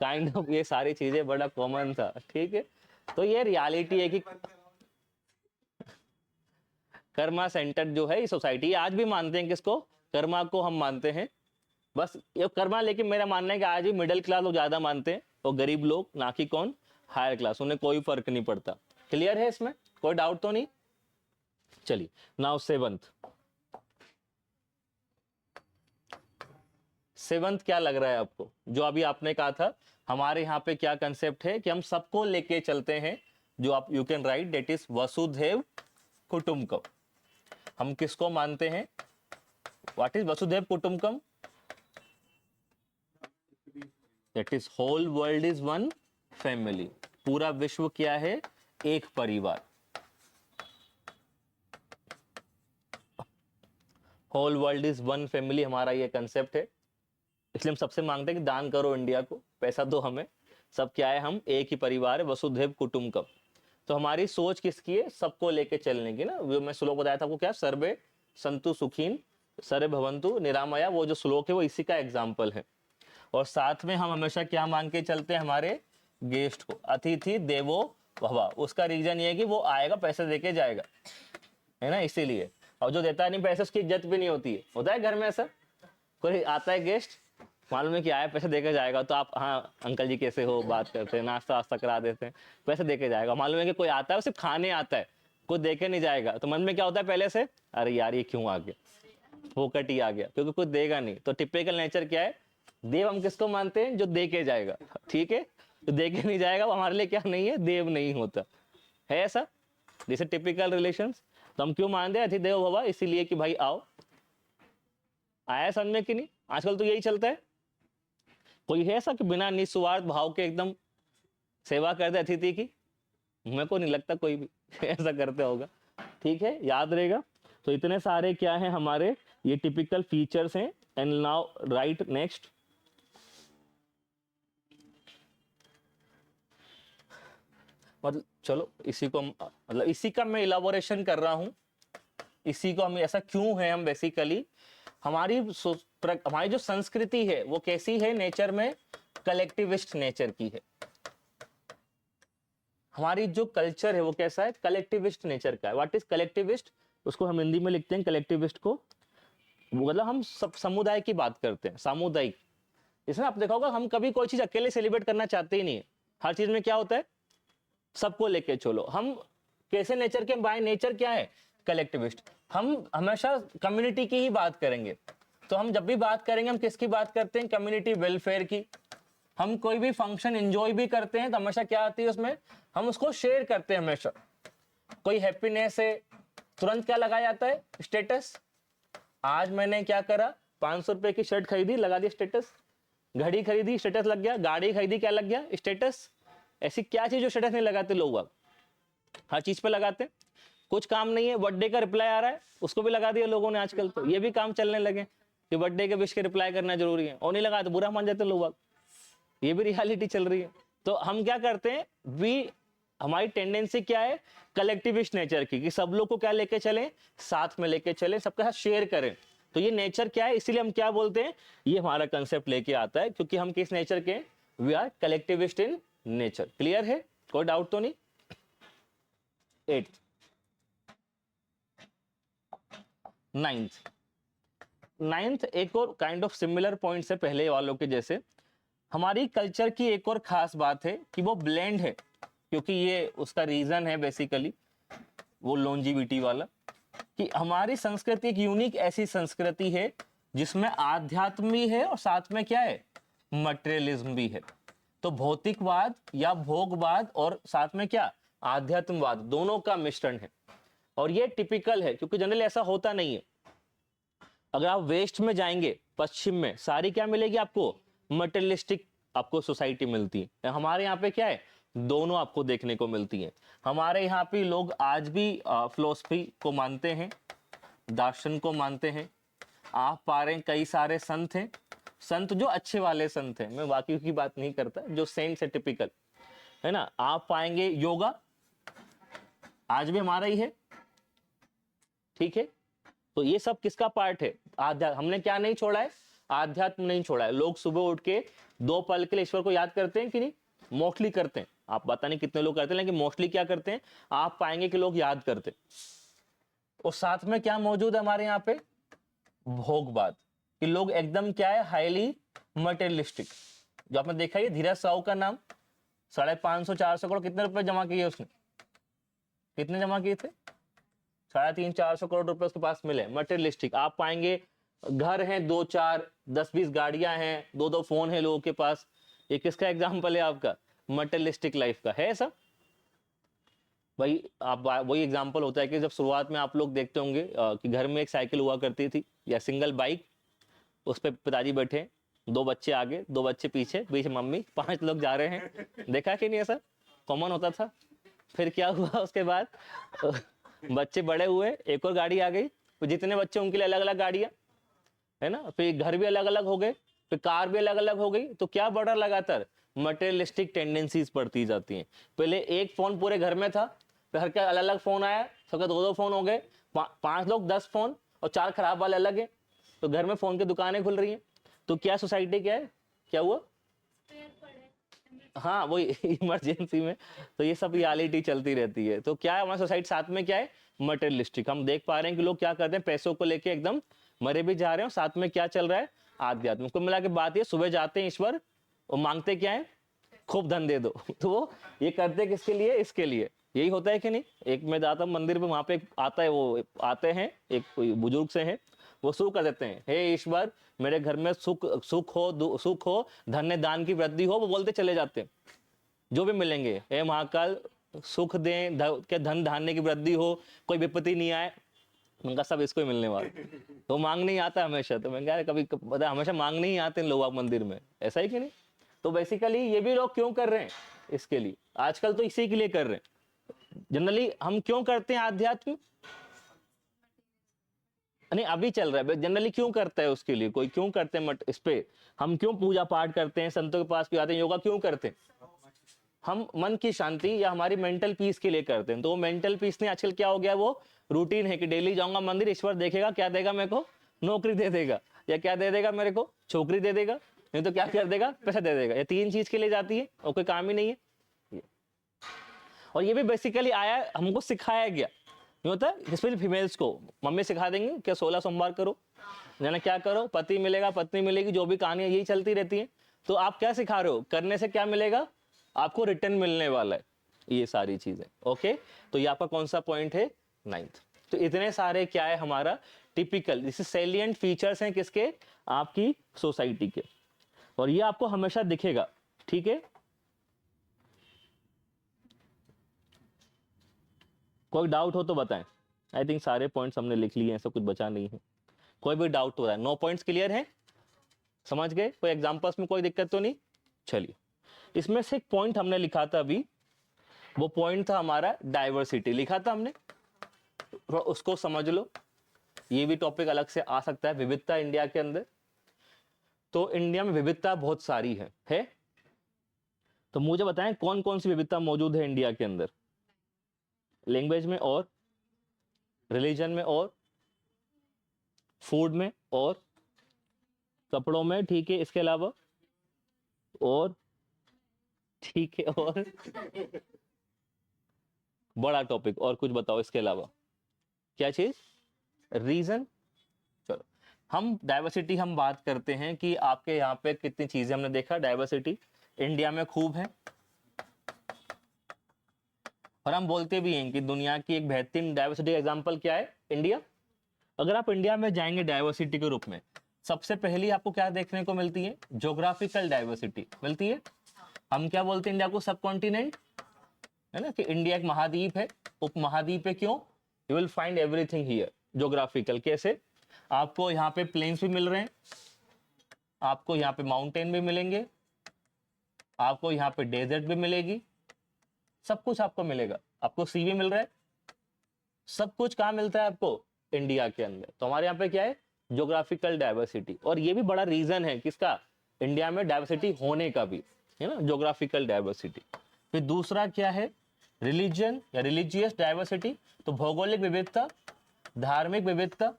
काइंड ऑफ ये सारी चीजें बड़ा कॉमन था। ठीक है, तो ये रियलिटी है कि कर्मा सेंटर जो है ये सोसाइटी, आज भी मानते हैं किसको, कर्मा को हम मानते हैं। बस ये कर्मा, लेकिन मेरा मानना है कि आज भी मिडिल क्लास लोग ज्यादा मानते हैं, और गरीब लोग, ना कि कौन, हायर क्लास, उन्हें कोई फर्क नहीं पड़ता। क्लियर है, इसमें कोई डाउट तो नहीं। चलिए, नाउ सेवंथ, सेवंथ क्या लग रहा है आपको, जो अभी आपने कहा था हमारे यहाँ पे क्या कंसेप्ट है कि हम सबको लेके चलते हैं, जो आप you can write, that is वसुधैव कुटुंबकम। हम किसको मानते हैं, व्हाट इज वसुधैव कुटुंबकम, that is whole world is one family, पूरा विश्व क्या है, एक परिवार। Whole world is one family, हमारा ये कंसेप्ट है। इसलिए हम सबसे मांगते हैं कि दान करो इंडिया को, पैसा दो हमें, सब क्या है, हम एक ही परिवार है, वसुधैव कुटुंबकम। तो हमारी सोच किसकी है, सबको लेके चलने की ना। वो मैं श्लोक बताया था आपको, क्या, सर्वे संतु सुखीन सर्वे भवन्तु निरामया, वो जो श्लोक है वो इसी का एग्जाम्पल है। और साथ में हम हमेशा क्या मांग के चलते हैं, हमारे गेस्ट को, अतिथि देवो भव। उसका रीजन ये है कि वो आएगा, पैसे देके जाएगा, है ना, इसीलिए। और जो देता नहीं पैसे, उसकी इज्जत भी नहीं होती है। होता है घर में ऐसा, कोई आता है गेस्ट, मालूम है कि आया, पैसे देके जाएगा, तो आप, हाँ अंकल जी कैसे हो, बात करते हैं, नाश्ता वास्ता करा देते हैं, पैसे देके जाएगा। मालूम है कि कोई आता है, वो सिर्फ खाने आता है, कोई देके नहीं जाएगा, तो मन में क्या होता है पहले से, अरे यार ये क्यों आ गया, फोकट ही आ गया, क्योंकि कोई देगा नहीं। तो टिपिकल नेचर क्या है, देव हम किसको मानते हैं, जो दे के जाएगा। ठीक है, जो दे के नहीं जाएगा वो हमारे लिए क्या नहीं है, देव नहीं होता है। ऐसा जैसे टिपिकल रिलेशंस, तो हम क्यों मानते हैं अतिथि देवो भव, इसीलिए कि भाई आओ, आया समझ में कि नहीं। आजकल तो यही चलता है। कोई है ऐसा कि बिना निस्वार्थ भाव के एकदम सेवा करते अतिथि की, मेरे को नहीं लगता कोई भी ऐसा करते होगा। ठीक है, याद रहेगा। तो इतने सारे क्या है हमारे, ये टिपिकल फीचर्स हैं। एंड नाउ राइट नेक्स्ट, मतलब चलो इसी को मतलब इसी का मैं इलाबोरेशन कर रहा हूं, इसी को हम ऐसा क्यों है, हम बेसिकली हमारी हमारी जो संस्कृति है वो कैसी है, नेचर में कलेक्टिविस्ट नेचर की है। हमारी जो कल्चर है वो कैसा है, कलेक्टिविस्ट नेचर का है। व्हाट इज कलेक्टिविस्ट, उसको हम हिंदी में लिखते हैं कलेक्टिविस्ट को, मतलब हम सब समुदाय की बात करते हैं, सामुदायिक। इसमें आप देखा होगा, हम कभी कोई चीज अकेले सेलिब्रेट करना चाहते ही नहीं है। हर चीज में क्या होता है, सबको लेके चलो। हम कैसे नेचर के, बाय नेचर क्या है, कलेक्टिविस्ट। हम हमेशा कम्युनिटी की ही बात करेंगे। तो हम जब भी बात करेंगे, हम किसकी बात करते हैं, कम्युनिटी वेलफेयर की। हम कोई भी फंक्शन एंजॉय भी करते हैं तो हमेशा क्या आती है उसमें, हम उसको शेयर करते हैं हमेशा। कोई हैप्पीनेस है, तुरंत क्या लगाया जाता है, स्टेटस। आज मैंने क्या करा, 500 रुपए की शर्ट खरीदी, लगा दिया स्टेटस। घड़ी खरीदी, स्टेटस लग गया। गाड़ी खरीदी, क्या लग गया, स्टेटस। ऐसी क्या चीज जो स्टेटस नहीं लगाते लोग, अब हर चीज पे लगाते हैं। कुछ काम नहीं है, बर्थडे का रिप्लाई आ रहा है, उसको भी लगा दिया लोगों ने। आजकल तो ये भी काम चलने लगे कि बर्थडे के विश के रिप्लाई करना जरूरी है, और नहीं लगा तो बुरा मान जाते लोग। ये भी रियलिटी चल रही है। तो हम क्या करते हैं, हमारी टेंडेंसी क्या है, कलेक्टिविस्ट नेचर की, कि सब लोग को क्या लेके चलें, साथ में लेके चलें, सबके साथ शेयर करें। तो ये नेचर क्या है, इसीलिए हम क्या बोलते हैं, ये हमारा कंसेप्ट लेके आता है, क्योंकि हम किस नेचर के, we are collectivist in nature. Clear है, कोई डाउट तो नहीं। 8th, 9th एक और काइंड ऑफ सिमिलर पॉइंट है पहले वालों के जैसे। हमारी कल्चर की एक और खास बात है कि वो ब्लेंड है, क्योंकि ये उसका रीजन है बेसिकली वो लॉन्जिविटी वाला, कि हमारी संस्कृति एक यूनिक ऐसी संस्कृति है जिसमें आध्यात्म भी है और साथ में क्या है, मटेरियलिज्म भी है। तो भौतिकवाद या भोगवाद और साथ में क्या, आध्यात्मवाद, दोनों का मिश्रण है। और ये टिपिकल है क्योंकि जनरली ऐसा होता नहीं है। अगर आप वेस्ट में जाएंगे, पश्चिम में, सारी क्या मिलेगी आपको, मटेरियलिस्टिक आपको सोसाइटी मिलती है। हमारे यहाँ पे क्या है, दोनों आपको देखने को मिलती है। हमारे यहाँ पे लोग आज भी फिलोसफी को मानते हैं, दर्शन को मानते हैं। आप पा रहे हैं कई सारे संत हैं, संत जो अच्छे वाले संत हैं, मैं बाकी की बात नहीं करता, जो सेंट्स है टिपिकल, है ना। आप पाएंगे योगा आज भी हमारा ही है, ठीक है। तो ये सब किसका पार्ट है, आध्यात्म। हमने क्या नहीं छोड़ा है, आध्यात्म नहीं छोड़ा है। लोग सुबह उठ के 2 पल के लिए ईश्वर को याद करते हैं कि नहीं, मोस्टली करते हैं। आप पता नहीं कितने लोग करते हैं, लेकिन मोस्टली क्या करते हैं, आप पाएंगे कि लोग याद करते हैं। और साथ में क्या मौजूद है हमारे यहाँ पे, भोगवाद, कि लोग एकदम क्या है, हाईली मटेरियलिस्टिक। जो आपने देखा है धीरज साहू का नाम, 550-400 करोड़ कितने रुपए जमा किए उसने, कितने जमा किए थे, 350-400 करोड़ रुपए उसके पास मिले, मटेरियलिस्टिक। आप पाएंगे घर हैं 2-4, 10-20 गाड़ियां हैं, 2-2 फोन है लोगों के पास। ये किसका एग्जाम्पल है आपका, मटेरियलिस्टिक लाइफ का है सब। भाई आप वही एग्जाम्पल होता है कि जब शुरुआत में आप लोग देखते होंगे कि घर में एक साइकिल हुआ करती थी या सिंगल बाइक, उस पर पिताजी बैठे, 2 बच्चे आगे 2 बच्चे पीछे, बीच मम्मी, 5 लोग जा रहे हैं। देखा कि नहीं, ऐसा कॉमन होता था। फिर क्या हुआ उसके बाद, बच्चे बड़े हुए, एक और गाड़ी आ गई, तो जितने बच्चे उनके लिए अलग अलग गाड़ियां, है ना। फिर घर भी अलग अलग हो गए, फिर कार भी अलग अलग हो गई। तो क्या बढ़ रहा लगातार, मटेरियलिस्टिक टेंडेंसीज बढ़ती जाती हैं। पहले एक फोन पूरे घर में था, फिर हर क्या अलग अलग फोन आया, सबके 2-2 फोन हो गए, 5 लोग 10 फोन, और 4 खराब वाले अलग है। तो घर में फोन की दुकानें खुल रही हैं। तो क्या सोसाइटी क्या है, क्या हुआ, हाँ वही इमरजेंसी में। तो ये सब रियलिटी चलती रहती है। तो क्या है हमारी सोसाइटी साथ में क्या है, मटेरियलिस्टिक। हम देख पा रहे हैं कि लोग क्या करते हैं, पैसों को लेके एकदम मरे भी जा रहे हैं, और साथ में क्या चल रहा है, आध्यात्म। को मिला के बात ये, सुबह जाते हैं ईश्वर और मांगते क्या है, खूब धन दे दो। तो वो ये करते किसके लिए, इसके लिए। यही होता है कि नहीं। एक मैं जाता हूँ मंदिर पे, वहां पे आता है, वो आते हैं, एक कोई बुजुर्ग से हैं, वो शुरू कर देते हैं, हे ईश्वर मेरे घर में सुख हो, धन्य दान की वृद्धि हो, वो बोलते चले जाते हैं। जो भी मिलेंगे, हे महाकाल सुख दें, के धन धान्य की वृद्धि हो, कोई विपत्ति नहीं आए। उनका सब इसको ही मिलने वाला। तो मांग नहीं आता हमेशा। तो मैं कह कभी पता, हमेशा मांग नहीं आते इन लोग मंदिर में, ऐसा ही कि नहीं। तो बेसिकली ये भी लोग क्यों कर रहे हैं, इसके लिए आजकल तो इसी के लिए कर रहे हैं। जनरली हम क्यों करते हैं आध्यात्म, नहीं अभी चल रहा है, जनरली क्यों करता है उसके लिए, कोई क्यों करते हैं इस पे, हम क्यों पूजा पाठ करते हैं, संतों के पास भी आते हैं, योगा क्यों करते हैं, हम मन की शांति या हमारी मेंटल पीस के लिए करते हैं। तो वो मेंटल पीस नहीं, आजकल क्या हो गया, वो रूटीन है कि डेली जाऊंगा मंदिर, ईश्वर देखेगा, क्या देगा मेरे को, नौकरी दे देगा, या क्या दे देगा मेरे को, छोकरी दे देगा, नहीं तो क्या कर देगा, पैसा दे देगा। ये 3 चीज के लिए जाती है और कोई काम ही नहीं है। और ये भी बेसिकली आया, हमको सिखाया गया, नहीं होता स्पेशली फीमेल्स को, मम्मी सिखा देंगे क्या 16 सोमवार करो, जाना क्या करो, पति मिलेगा पत्नी मिलेगी, जो भी कहानियां यही चलती रहती हैं। तो आप क्या सिखा रहे हो, करने से क्या मिलेगा, आपको रिटर्न मिलने वाला है, ये सारी चीजें। ओके, तो ये आपका कौन सा पॉइंट है, 9th। तो इतने सारे क्या है हमारा टिपिकल, जैसे सैलिएंट फीचर्स हैं किसके, आपकी सोसाइटी के, और ये आपको हमेशा दिखेगा, ठीक है। कोई डाउट हो तो बताएं। आई थिंक सारे पॉइंट्स हमने लिख लिए हैं, ऐसा कुछ बचा नहीं है। कोई भी डाउट हो रहा है, 9 पॉइंट्स क्लियर है, समझ गए, कोई एग्जांपल्स में कोई दिक्कत तो नहीं। चलिए, इसमें से एक पॉइंट हमने लिखा था अभी, वो पॉइंट था हमारा डाइवर्सिटी, लिखा था हमने, तो उसको समझ लो। ये भी टॉपिक अलग से आ सकता है, विविधता इंडिया के अंदर। तो इंडिया में विविधता बहुत सारी है? तो मुझे बताएं कौन कौन सी विविधता मौजूद है इंडिया के अंदर, लैंग्वेज में और रिलीजन में और फूड में और कपड़ों में, ठीक है, इसके अलावा और, ठीक है, और बड़ा टॉपिक, और कुछ बताओ इसके अलावा, क्या चीज, रीजन। चलो, हम डाइवर्सिटी हम बात करते हैं कि आपके यहाँ पे कितनी चीजें हमने देखा, डाइवर्सिटी इंडिया में खूब है, और हम बोलते भी हैं कि दुनिया की एक बेहतरीन डाइवर्सिटी एग्जांपल क्या है, इंडिया। अगर आप इंडिया में जाएंगे डाइवर्सिटी के रूप में, सबसे पहली आपको क्या देखने को मिलती है, ज्योग्राफिकल डाइवर्सिटी मिलती है। हम क्या बोलते हैं इंडिया को, सब कॉन्टिनेंट, है ना, कि इंडिया एक महाद्वीप है। उपमहाद्वीप है क्यों, you will find everything here geographical. कैसे? आपको यहाँ पे प्लेन्स भी मिल रहे हैं, आपको यहाँ पे माउंटेन भी मिलेंगे, आपको यहाँ पे डेजर्ट भी मिलेगी, सब कुछ आपको मिलेगा। आपको सी भी मिल रहा है, सब कुछ कहाँ मिलता है आपको? इंडिया के अंदर। तो हमारे यहाँ पे क्या है? Geographical diversity. और ये भी बड़ा रीजन है किसका? इंडिया में डाइवर्सिटी होने का भी, है ना, ज्योग्राफिकल डाइवर्सिटी। फिर दूसरा क्या है? रिलीजन या रिलीजियस डाइवर्सिटी। तो भौगोलिक विविधता, धार्मिक विविधता।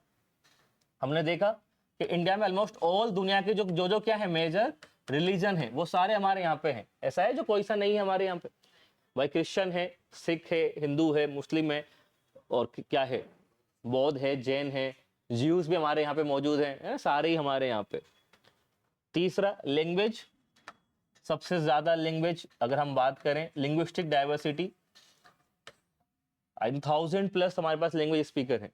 हमने देखा कि इंडिया में ऑलमोस्ट ऑल दुनिया के जो क्या है मेजर रिलीजन है वो सारे हमारे यहाँ पे हैं। ऐसा है जो कोई सा नहीं है हमारे यहाँ पे? भाई क्रिश्चियन है, सिख है, हिंदू है, मुस्लिम है, और क्या है, बौद्ध है, जैन है, ज्यूज भी हमारे यहाँ पे मौजूद है, सारे ही हमारे यहाँ पे। तीसरा लैंग्वेज, सबसे ज्यादा लैंग्वेज अगर हम बात करें, लिंग्विस्टिक डाइवर्सिटी, 1000+ हमारे पास लैंग्वेज स्पीकर है।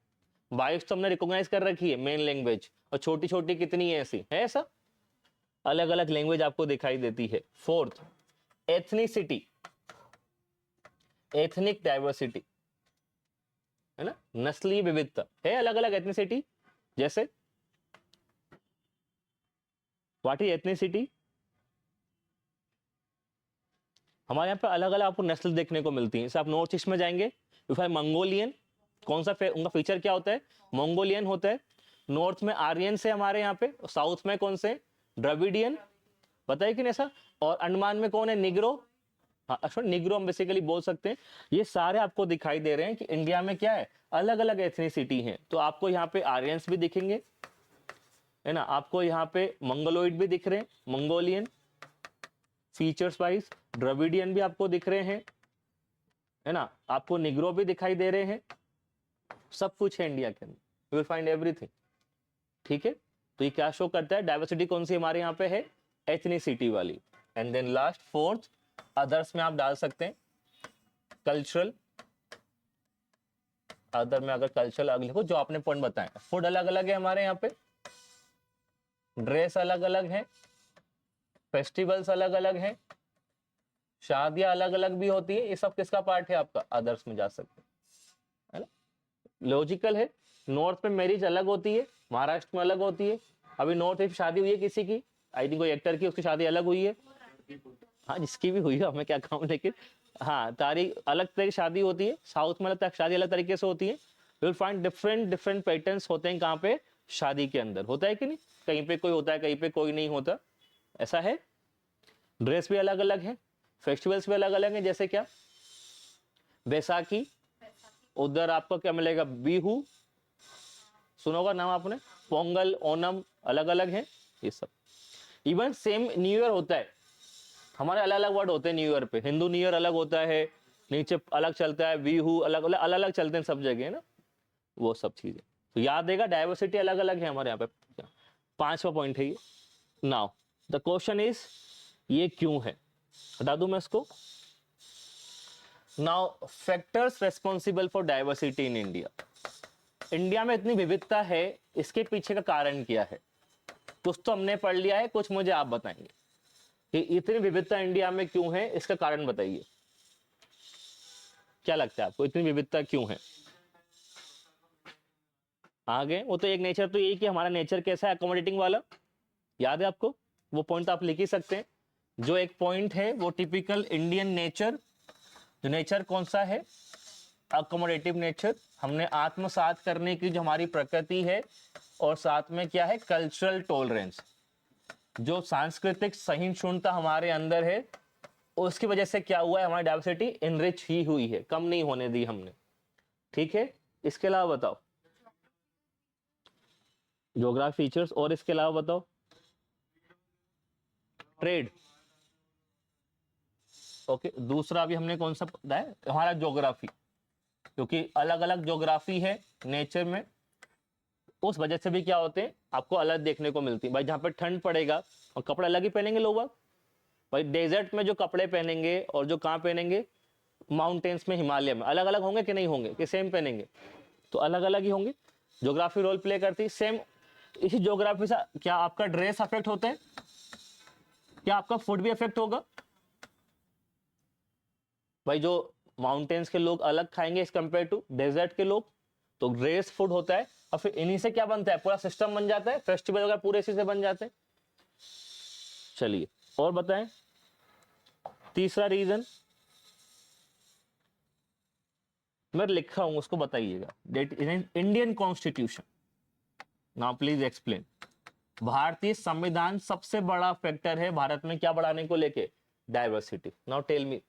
22 तो हमने रिकॉग्नाइज कर रखी है मेन लैंग्वेज, और छोटी छोटी कितनी है ऐसी है, ऐसा अलग अलग लैंग्वेज आपको दिखाई देती है। फोर्थ एथनिसिटी, एथनिक डाइवर्सिटी, है ना, नस्लीय विविधता है, अलग अलग एथनिसिटी। जैसे व्हाट इज एथनिसिटी? हमारे यहाँ पे अलग अलग आपको नस्ल देखने को मिलती है। जैसे आप नॉर्थ ईस्ट में जाएंगे, मंगोलियन, कौन सा उनका फीचर क्या होता है? मंगोलियन होता है। नॉर्थ में आर्यन से हमारे यहाँ पे, साउथ में कौन से? द्रविडियन, पता है कि नहीं ऐसा? और अंडमान में कौन है? निग्रो। हाँ अच्छा, निग्रो हम बेसिकली बोल सकते हैं। ये सारे आपको दिखाई दे रहे हैं कि इंडिया में क्या है, अलग अलग एथनिसिटी है। तो आपको यहाँ पे आर्यंस भी दिखेंगे, है ना, आपको यहाँ पे मंगोलॉइड भी दिख रहे हैं, मंगोलियन फीचर्स वाइज, द्रविडियन भी आपको दिख रहे हैं, है ना, आपको निग्रो भी दिखाई दे रहे हैं, सब कुछ है इंडिया के अंदर, यू विल फाइंड एवरीथिंग। ठीक है, तो ये क्या शो करता है? डाइवर्सिटी कौन सी हमारे यहाँ पे है? एथनिसिटी वाली। And then last fourth others में आप डाल सकते हैं कल्चरल। अदर में अगर कल्चरल अगले लिखो, जो आपने पॉइंट बताया, फूड अलग अलग है हमारे यहाँ पे, ड्रेस अलग अलग है, फेस्टिवल्स अलग अलग हैं, शादियां अलग अलग भी होती है। ये सब किसका पार्ट है आपका? अदर्स में जा सकते हैं, है ना, लॉजिकल है। नॉर्थ में मैरिज अलग होती है, महाराष्ट्र में अलग होती है। अभी नॉर्थ ईस्ट शादी हुई है किसी की, आई थिंक कोई एक्टर की, उसकी शादी अलग हुई है। हाँ जिसकी भी हुई है, मैं क्या कहूँ, लेकिन हाँ तारीख अलग तरीके की शादी होती है। साउथ में अलग शादी अलग तरीके से होती है। You will find different different patterns होते हैं कहाँ पे? शादी के अंदर। होता है कि नहीं? कहीं पे कोई होता है, कहीं पे कोई नहीं होता, ऐसा है। ड्रेस भी अलग अलग है, फेस्टिवल्स भी अलग अलग हैं। जैसे क्या? बैसाखी, उधर आपको क्या मिलेगा? बिहू, सुना होगा नाम आपने, पोंगल, ओनम, अलग अलग है ये सब। इवन सेम न्यू ईयर होता है, हमारे अलग अलग वर्ड होते हैं न्यू ईयर पे। हिंदू न्यू ईयर अलग होता है, नीचे अलग चलता है, बिहू अलग अलग अलग अलग चलते हैं सब जगह, है ना, वो सब चीजें। तो याद देगा डाइवर्सिटी अलग अलग है हमारे यहाँ पे। 5वां पॉइंट है ये। नाउ द क्वेश्चन इज, ये क्यों है? हटा दूं मैं इसको। Now factors responsible for diversity in India. India में इतनी विविधता है, इसके पीछे का कारण क्या है? कुछ तो हमने पढ़ लिया है, कुछ मुझे आप बताएंगे कि इतनी विविधता इंडिया में क्यों है, इसका कारण बताइए। क्या लगता है आपको, इतनी विविधता क्यों है? आगे वो तो एक नेचर तो यही कि हमारा नेचर कैसा है, अकोमोडेटिंग वाला, याद है आपको? वो पॉइंट आप लिख ही सकते हैं। जो एक पॉइंट है वो टिपिकल इंडियन नेचर, जो नेचर कौन सा है? Accommodative nature. हमने आत्मसात करने की जो हमारी प्रकृति है, और साथ में क्या है? कल्चरल टॉलरेंस, जो सांस्कृतिक सहिष्णुता हमारे अंदर है, उसकी वजह से क्या हुआ है? हमारी डाइवर्सिटी इनरिच ही हुई है, कम नहीं होने दी हमने। ठीक है, इसके अलावा बताओ ज्योग्राफी फीचर्स, और इसके अलावा बताओ। Trade, okay. दूसरा अभी हमने कौन सा बताया? हमारा ज्योग्राफी, क्योंकि अलग अलग ज्योग्राफी है नेचर में, उस वजह से भी क्या होते हैं आपको अलग देखने को मिलती है। भाई जहां पर ठंड पड़ेगा और कपड़े अलग ही पहनेंगे लोग, भाई डेजर्ट में जो कपड़े पहनेंगे और जो कहाँ पहनेंगे, माउंटेन्स में, हिमालय में, अलग अलग होंगे कि नहीं होंगे, कि सेम पहनेंगे? तो अलग अलग ही होंगे। ज्योग्राफी रोल प्ले करती है सेम। इसी ज्योग्राफी से क्या आपका ड्रेस अफेक्ट होता है? क्या आपका फूड भी अफेक्ट होगा? भाई जो माउंटेन्स के लोग अलग खाएंगे एज कंपेयर टू डेजर्ट के लोग, तो रेस फूड होता है, और फिर इन्हीं से क्या बनता है, पूरा सिस्टम बन जाता है, फेस्टिवल वगैरह पूरे इसी से बन जाते हैं। चलिए और बताएं तीसरा रीजन, मैं लिखा हूं उसको बताइएगा। That Indian constitution, now please explain. भारतीय संविधान सबसे बड़ा फैक्टर है भारत में क्या बढ़ाने को लेके, diversity. Now tell me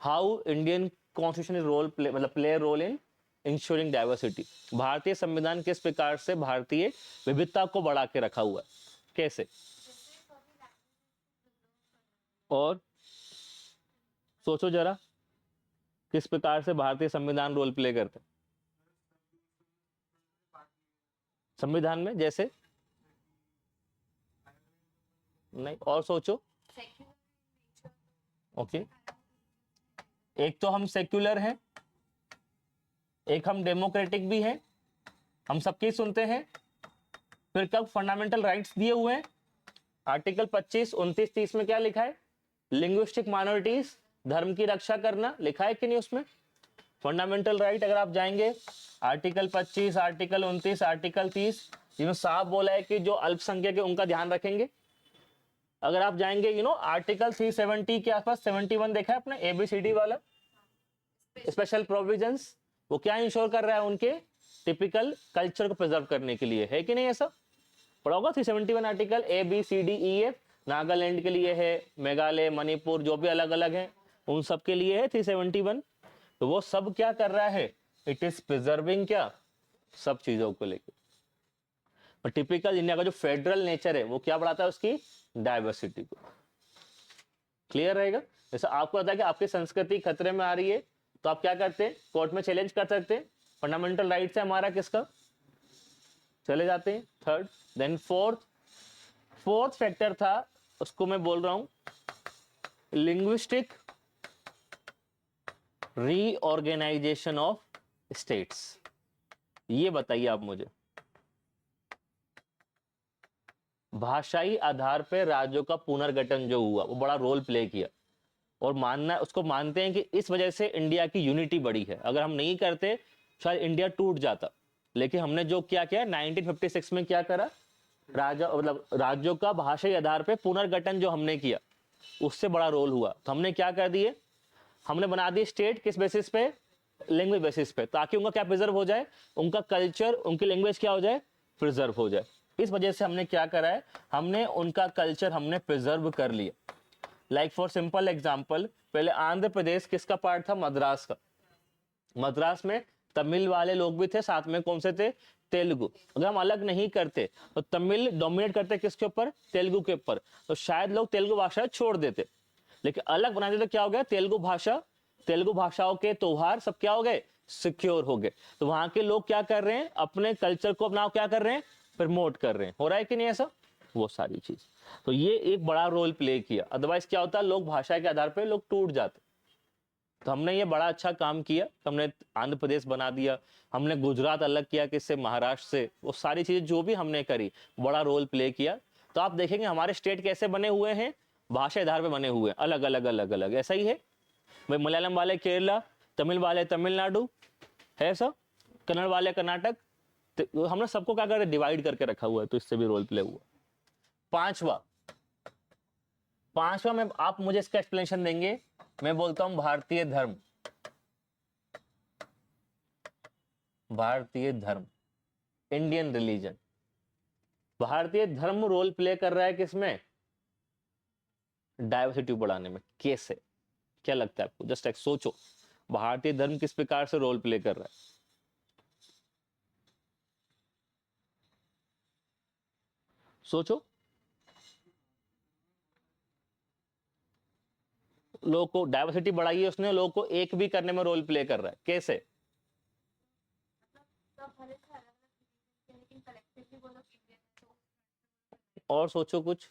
how Indian constitution is role play, मतलब play role in ensuring diversity. भारतीय संविधान किस प्रकार से भारतीय विविधता को बढ़ा के रखा हुआ है, कैसे? और सोचो जरा किस प्रकार से भारतीय संविधान रोल प्ले करता है संविधान में, जैसे नहीं, और सोचो। ओके, एक तो हम सेक्युलर हैं, एक हम डेमोक्रेटिक भी हैं, हम सबकी सुनते हैं। फिर कब फंडामेंटल राइट्स दिए हुए हैं, आर्टिकल 25, 29, 30 में क्या लिखा है, लिंग्विस्टिक माइनॉरिटीज, धर्म की रक्षा करना, लिखा है कि नहीं उसमें फंडामेंटल राइट? अगर आप जाएंगे आर्टिकल 25, आर्टिकल 29, आर्टिकल 30, जिसमें साफ बोला है कि जो अल्पसंख्यक है उनका ध्यान रखेंगे। अगर आप जाएंगे आर्टिकल 370 के आसपास, 71 देखा है अपना ABCD वाला, स्पेशल प्रोविजंस, वो क्या इंश्योर कर रहा है, उनके टिपिकल कल्चर को प्रिजर्व करने के लिए, है कि नहीं? ऐसा पढ़ा होगा 371 आर्टिकल ABCDEF, नागालैंड के लिए है, मेघालय, मणिपुर, जो भी अलग अलग हैं उन सब के लिए है 371। तो वो सब क्या कर रहा है, इट इज प्रिजर्विंग क्या, सब चीजों को लेकर। पर टिपिकल इंडिया का जो फेडरल नेचर है वो क्या बढ़ाता है, उसकी डाइवर्सिटी को। क्लियर रहेगा? जैसे आपको पता है कि आपकी संस्कृति खतरे में आ रही है, तो आप क्या करते हैं, कोर्ट में चैलेंज कर सकते हैं, फंडामेंटल राइट है हमारा किसका, चले जाते हैं। थर्ड, देन फोर्थ फैक्टर था, उसको मैं बोल रहा हूं लिंग्विस्टिक रीऑर्गेनाइजेशन ऑफ स्टेट्स। ये बताइए आप मुझे, भाषाई आधार पर राज्यों का पुनर्गठन जो हुआ वो बड़ा रोल प्ले किया, और मानना उसको मानते हैं कि इस वजह से इंडिया की यूनिटी बढ़ी है। अगर हम नहीं करते शायद इंडिया टूट जाता, लेकिन हमने जो क्या किया 1956 में क्या करा, मतलब राज्यों का भाषाई आधार पर पुनर्गठन जो हमने किया उससे बड़ा रोल हुआ। तो हमने क्या कर दिए, हमने बना दिए स्टेट किस बेसिस पे, लैंग्वेज बेसिस पे, ताकि उनका क्या प्रिजर्व हो जाए, उनका कल्चर, उनकी लैंग्वेज क्या हो जाए, प्रिजर्व हो जाए। इस वजह से हमने क्या करा है, हमने उनका कल्चर हमने प्रिजर्व कर लिया। लाइक फॉर सिंपल एग्जांपल, पहले आंध्र प्रदेश किसका पार्ट था, मद्रास का। मद्रास में तमिल वाले लोग भी थे, साथ में कौन से थे, तेलुगु। अगर हम अलग नहीं करते तो तमिल डोमिनेट करते किसके ऊपर, तेलुगु के ऊपर, तो शायद लोग तेलुगु भाषा छोड़ देते। लेकिन अलग बना देते तो क्या हो गया, तेलुगु भाषा, तेलुगु भाषाओं के त्योहार सब क्या हो गए, सिक्योर हो गए। तो वहां के लोग क्या कर रहे हैं, अपने कल्चर को अपना क्या कर रहे हैं, प्रमोट कर रहे हैं। हो रहा है कि नहीं ऐसा, वो सारी चीज। तो ये एक बड़ा रोल प्ले किया, अदरवाइज क्या होता है, लोग भाषा के आधार पर लोग टूट जाते। तो हमने ये बड़ा अच्छा काम किया, हमने आंध्र प्रदेश बना दिया, हमने गुजरात अलग किया किससे, महाराष्ट्र से। वो सारी चीजें जो भी हमने करी बड़ा रोल प्ले किया। तो आप देखेंगे हमारे स्टेट कैसे बने हुए हैं, भाषा आधार पे बने हुए हैं, अलग अलग अलग अलग। ऐसा ही है भाई, मलयालम वाले केरला, तमिल वाले तमिलनाडु, है सब, कन्नड़ वाले कर्नाटक। तो हमने सबको क्या कर डिवाइड करके रखा हुआ है, तो इससे भी रोल प्ले हुआ। पांचवा में आप मुझे इसका एक्सप्लेनेशन देंगे, मैं बोलता हूं भारतीय धर्म। भारतीय धर्म, इंडियन रिलीजन। भारतीय धर्म रोल प्ले कर रहा है किसमें, डाइवर्सिटी बढ़ाने में। कैसे, क्या लगता है आपको, जस्ट एक सोचो, भारतीय धर्म किस प्रकार से रोल प्ले कर रहा है, सोचो। लोगों को डाइवर्सिटी बढ़ाई है उसने, लोगों को एक भी करने में रोल प्ले कर रहा है, कैसे? और सोचो कुछ।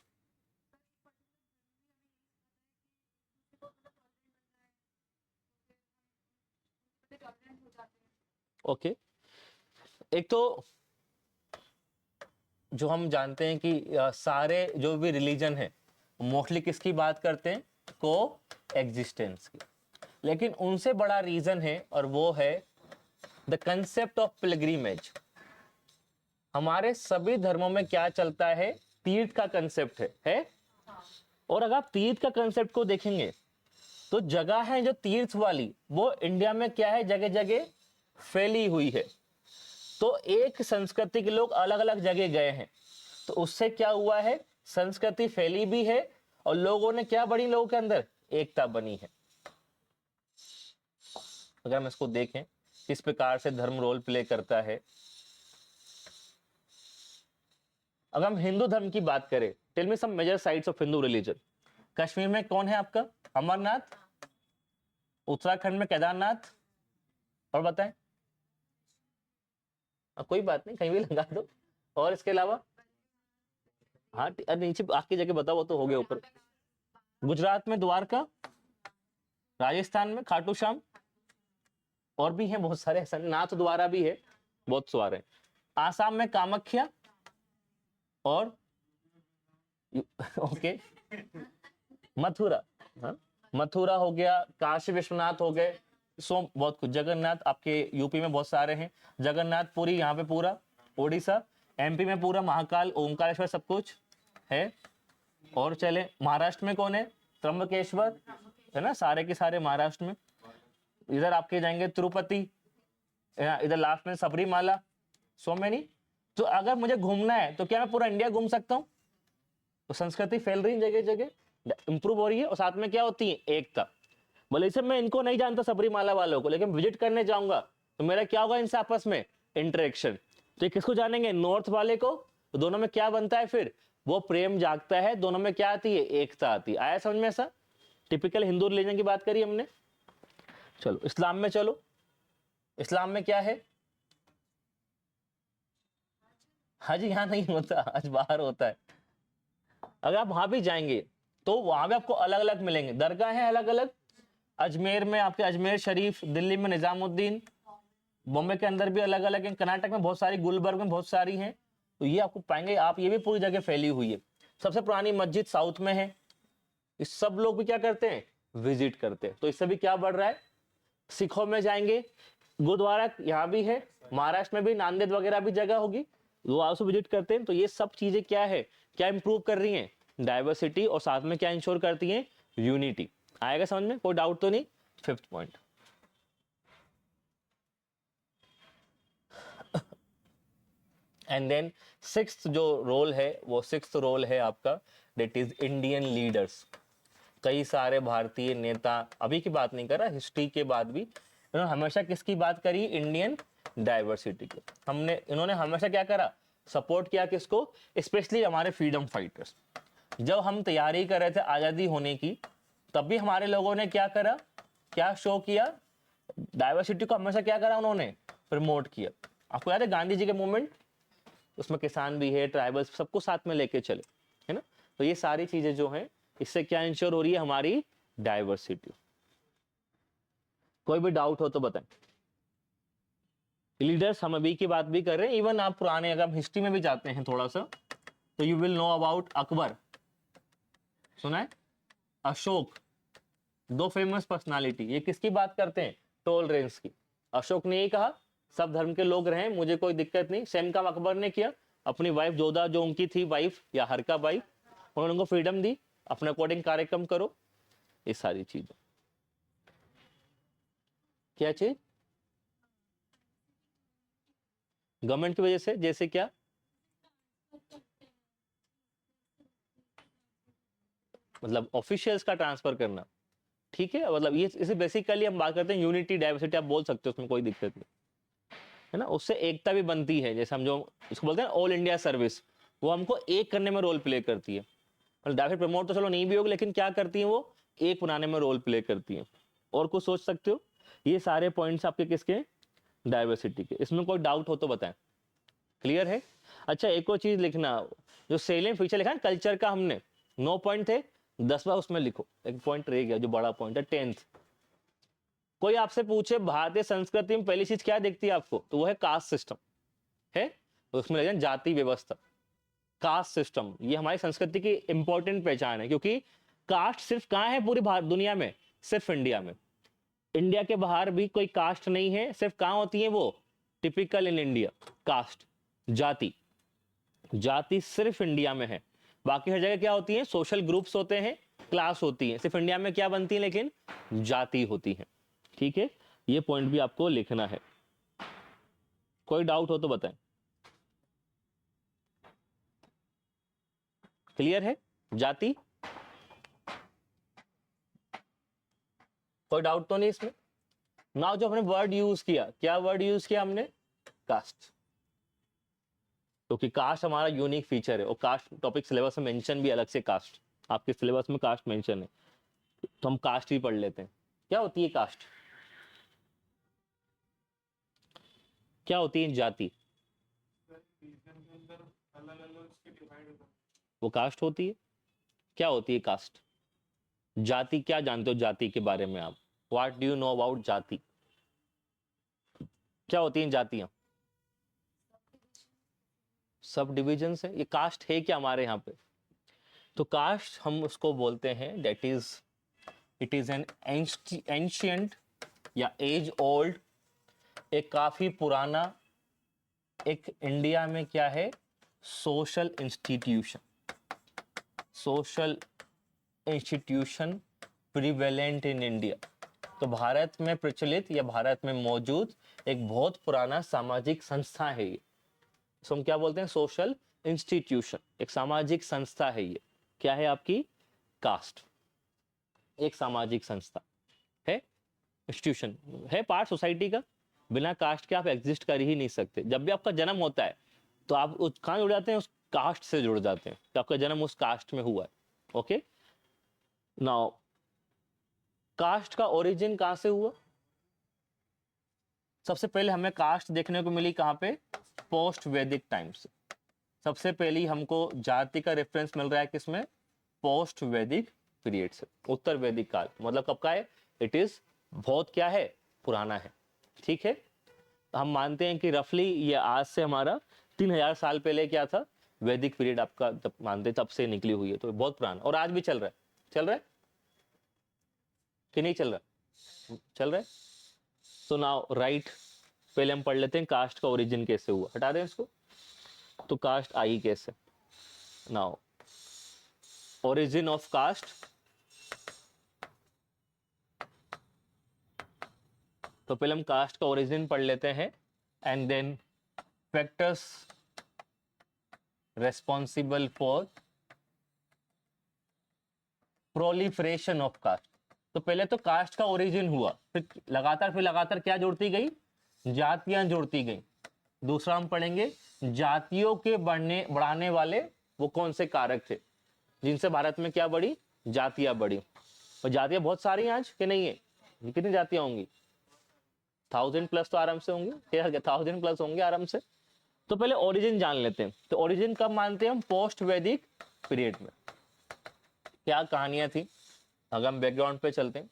ओके, एक तो जो हम जानते हैं कि सारे जो भी रिलीजन है मोस्टली किसकी बात करते हैं, को एग्जिस्टेंस की। लेकिन उनसे बड़ा रीजन है, और वो है द कंसेप्ट ऑफ पिलग्रिमेज। हमारे सभी धर्मों में क्या चलता है, तीर्थ का कंसेप्ट है? और अगर आप तीर्थ का कंसेप्ट को देखेंगे तो जगह है जो तीर्थ वाली वो इंडिया में क्या है, जगह जगह फैली हुई है। तो एक संस्कृति के लोग अलग अलग जगह गए हैं तो उससे क्या हुआ है, संस्कृति फैली भी है और लोगों ने क्या बनी, लोगों के अंदर एकता बनी है। अगर हम इसको देखें किस प्रकार से धर्म रोल प्ले करता है। अगर हम हिंदू धर्म की बात करें, tell me some major sites of Hindu religion. Kashmir में कौन है आपका, अमरनाथ, उत्तराखंड में केदारनाथ, और बताएं। कोई बात नहीं, कहीं भी लगा दो। और इसके अलावा हाँ नीचे आपकी जगह बताओ, वो तो हो गया ऊपर। गुजरात में द्वारका, राजस्थान में खाटू श्याम, और भी हैं बहुत सारे, नाथ द्वारा भी है, बहुत सारे। आसाम में कामाख्या और ओके मथुरा, हाँ मथुरा हो गया, काशी विश्वनाथ हो गए, सो बहुत कुछ। जगन्नाथ आपके यूपी में बहुत सारे हैं, जगन्नाथ पुरी यहाँ पे पूरा, ओडिशा, एमपी में पूरा महाकाल ओंकारेश्वर सब कुछ है। और चले महाराष्ट्र में कौन है, त्र्यंबकेश्वर है ना, सारे के सारे महाराष्ट्र में। इधर आपके जाएंगे तिरुपति, इधर लास्ट में सबरीमाला, सो मेनी। तो अगर मुझे घूमना है तो क्या मैं पूरा इंडिया घूम सकता हूँ? तो संस्कृति फैल रही है जगह जगह, इंप्रूव हो रही है, और साथ में क्या होती है, एकता। बोले इसे मैं इनको नहीं जानता सबरीमाला वालों को, लेकिन विजिट करने जाऊंगा तो मेरा क्या होगा इनसे आपस में इंटरेक्शन। तो ये किसको जानेंगे, नॉर्थ वाले को। तो दोनों में क्या बनता है फिर, वो प्रेम जागता है, दोनों में क्या आती है, एकता आती है। आया समझ में ऐसा? टिपिकल हिंदू रिलीजन की बात करी हमने। चलो इस्लाम में चलो, इस्लाम में क्या है, हज यहाँ नहीं होता, हज बाहर होता है। अगर आप वहां भी जाएंगे तो वहां भी आपको अलग अलग मिलेंगे, दरगाह है अलग अलग। अजमेर में आपके अजमेर शरीफ, दिल्ली में निजामुद्दीन, बॉम्बे के अंदर भी अलग अलग है, कर्नाटक में बहुत सारी, गुलबर्ग में बहुत सारी हैं। तो ये आपको पाएंगे आप, ये भी पूरी जगह फैली हुई है। सबसे पुरानी मस्जिद साउथ में है, इस सब लोग भी क्या करते हैं, विजिट करते हैं। तो इससे भी क्या बढ़ रहा है। सिखों में जाएंगे, गुरुद्वारा यहाँ भी है, महाराष्ट्र में भी नांदेड़ वगैरह भी जगह होगी, वो आप विजिट करते हैं। तो ये सब चीजें क्या है, क्या इंप्रूव कर रही हैं, डाइवर्सिटी, और साथ में क्या इंश्योर करती हैं, यूनिटी। आएगा समझ में, कोई डाउट तो नहीं। Fifth point, and then sixth जो रोल है, वो सिक्स्थ रोल है आपका, दैट इज इंडियन लीडर्स। कई सारे भारतीय नेता, अभी की बात नहीं कर रहा, हिस्ट्री के बाद भी इन्होंने हमेशा किसकी बात करी, इंडियन डाइवर्सिटी की। इन्होंने हमेशा क्या करा, सपोर्ट किया किसको, स्पेशली हमारे फ्रीडम फाइटर्स। जब हम तैयारी कर रहे थे आजादी होने की, तब भी हमारे लोगों ने क्या करा, क्या शो किया, डाइवर्सिटी को हमेशा क्या करा, उन्होंने प्रमोट किया। आपको याद है गांधी जी के मूवमेंट, उसमें किसान भी है, ट्राइबल्स, सबको साथ में लेके चले, है ना। तो ये सारी चीजें जो हैं, इससे क्या इंश्योर हो रही है, हमारी डाइवर्सिटी। कोई भी डाउट हो तो बताएं। लीडर्स हम अभी की बात भी कर रहे हैं, इवन आप पुराने अगर हिस्ट्री में भी जाते हैं थोड़ा सा, तो you will know about Akbar, सुना है, अशोक, दो फेमस पर्सनालिटी। ये किसकी बात करते हैं, टॉलरेंस की। अशोक ने ये कहा सब धर्म के लोग रहें, मुझे कोई दिक्कत नहीं। सेम काम अकबर ने किया, अपनी वाइफ जोधा, जो उनकी थी वाइफ या हरका वाइफ, उन्होंने उनको फ्रीडम दी, अपने अकॉर्डिंग कार्यक्रम करो। ये सारी चीजें, क्या चीज, गवर्नमेंट की वजह से, जैसे क्या, मतलब ऑफिशियल्स का ट्रांसफर करना, ठीक है। मतलब ये इसे बेसिकली हम बात करते हैं यूनिटी डाइवर्सिटी, आप बोल सकते हो, उसमें कोई दिक्कत नहीं है ना। उससे एकता भी बनती है, जैसे हम जो इसको बोलते हैं ऑल इंडिया सर्विस, वो हमको एक करने में रोल प्ले करती है। मतलब डायरेक्ट प्रमोट तो चलो नहीं भी होगी, लेकिन क्या करती है वो, एक बनाने में रोल प्ले करती है। और कुछ सोच सकते हो, ये सारे पॉइंट्स आपके किसके, डाइवर्सिटी के। इसमें कोई डाउट हो तो बताएं, क्लियर है। अच्छा एक और चीज लिखना, जो सेलियंट फीचर लिखा है कल्चर का, हमने 9 पॉइंट थे, 10वां उसमें लिखो, एक पॉइंट रह गया जो बड़ा पॉइंट है, 10th। कोई आपसे पूछे भारतीय संस्कृति में पहली चीज क्या दिखती है आपको, तो वो है कास्ट सिस्टम, है तो उसमें लिखा जाति व्यवस्था, कास्ट सिस्टम। ये हमारी संस्कृति की इंपॉर्टेंट पहचान है, क्योंकि कास्ट सिर्फ कहां है पूरी दुनिया में, सिर्फ इंडिया में। इंडिया के बाहर भी कोई कास्ट नहीं है, सिर्फ कहाँ होती है वो, टिपिकल इन इंडिया। कास्ट, जाति, जाति सिर्फ इंडिया में है, बाकी हर जगह क्या होती है, सोशल ग्रुप्स होते हैं, क्लास होती है। सिर्फ इंडिया में क्या बनती है, लेकिन जाति होती है। ठीक है, ये पॉइंट भी आपको लिखना है। कोई डाउट हो तो बताएं। क्लियर है जाति? कोई डाउट तो नहीं इसमें? नाउ जो हमने वर्ड यूज किया, क्या वर्ड यूज किया हमने, कास्ट, क्योंकि कास्ट हमारा यूनिक फीचर है, और कास्ट टॉपिक सिलेबस में मेंशन भी अलग से, कास्ट आपके सिलेबस में कास्ट मेंशन है, तो हम कास्ट ही पढ़ लेते हैं। क्या होती है कास्ट? क्या होती है जाति? वो कास्ट होती है। क्या होती है कास्ट? जाति, क्या जानते हो जाति के बारे में आप? What do you know about जाति? क्या होती हैं जातियां? सब डिविजन है। ये कास्ट है क्या हमारे यहाँ पे? तो कास्ट हम उसको बोलते हैं, that is, it is an ancient या एज ओल्ड, एक काफी पुराना, एक इंडिया में क्या है, social institution, social institution prevalent in India. तो भारत में प्रचलित या भारत में मौजूद एक बहुत पुराना सामाजिक संस्था है ये। तो हम क्या बोलते हैं, सोशल इंस्टीट्यूशन, एक सामाजिक संस्था है ये। क्या है आपकी? कास्ट, एक सामाजिक संस्था है, इंस्टीट्यूशन है, पार्ट सोसाइटी का। बिना कास्ट के आप एग्जिस्ट कर ही नहीं सकते। जब भी आपका जन्म होता है तो आप उस कहाँ जुड़ जाते हैं, उस कास्ट से जुड़ जाते हैं, तो आपका जन्म उस कास्ट में हुआ है। ओके, नाउ कास्ट का ओरिजिन कहां से हुआ? सबसे पहले हमें कास्ट देखने को मिली कहां पे, पोस्ट वैदिक टाइम से। सबसे पहले हमको जाति का रेफरेंस मिल रहा है किसमें, पोस्ट वैदिक पीरियड से, उत्तर वैदिक काल। मतलब कब का है? इट इज बहुत क्या है, पुराना है। ठीक है, हम मानते हैं कि रफली ये आज से हमारा 3000 साल पहले क्या था, वैदिक पीरियड आपका जब मानते तब से निकली हुई है, तो बहुत पुराना, और आज भी चल रहा है। चल रहा है कि नहीं चल रहा? चल रहा है। सो नाउ राइट, पहले हम पढ़ लेते हैं कास्ट का ओरिजिन कैसे हुआ। हटा दें इसको। तो कास्ट आई कैसे? नाउ ओरिजिन ऑफ कास्ट, तो पहले हम कास्ट का ओरिजिन पढ़ लेते हैं, and then factors responsible for proliferation of caste. तो पहले तो कास्ट का ओरिजिन हुआ, फिर लगातार क्या जुड़ती गई, जातियां जुड़ती गई। दूसरा हम पढ़ेंगे जातियों के बढ़ाने वाले वो कौन से कारक थे, जिनसे भारत में क्या बढ़ी, जातियां बढ़ी। और जातियां बहुत सारी हैं आज, कि नहीं है? कितनी जातियां होंगी? 1000+ तो आराम से होंगी, 1000+ होंगे आराम से। तो पहले ओरिजिन जान लेते हैं। तो ओरिजिन कब मानते हैं हम? पोस्ट वैदिक पीरियड में। क्या कहानियां थी, अगर हम बैकग्राउंड पे चलते हैं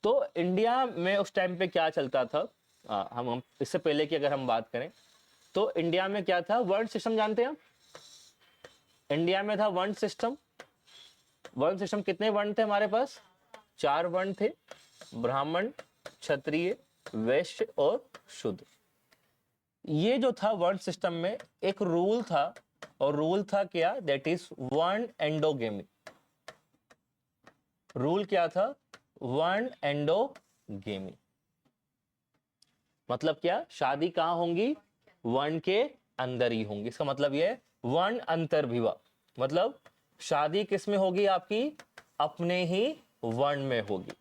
तो इंडिया में उस टाइम पे क्या चलता था, हम इससे पहले की अगर हम बात करें तो इंडिया में क्या था, वर्ण सिस्टम जानते हैं आप? इंडिया में था वर्ण सिस्टम। वर्ण सिस्टम कितने वर्ण थे हमारे पास? 4 वर्ण थे, ब्राह्मण, क्षत्रिय, वैश्य और शूद्र। ये जो था वर्ण सिस्टम में एक रूल था, और रूल था क्या, दैट इज वर्ण एंडोगेमी। रूल क्या था? वर्ण एंडोगेमी। मतलब क्या, शादी कहां होंगी, वर्ण के अंदर ही होंगी। इसका मतलब यह वर्ण अंतर्विवाह, मतलब शादी किस में होगी आपकी, अपने ही वर्ण में होगी।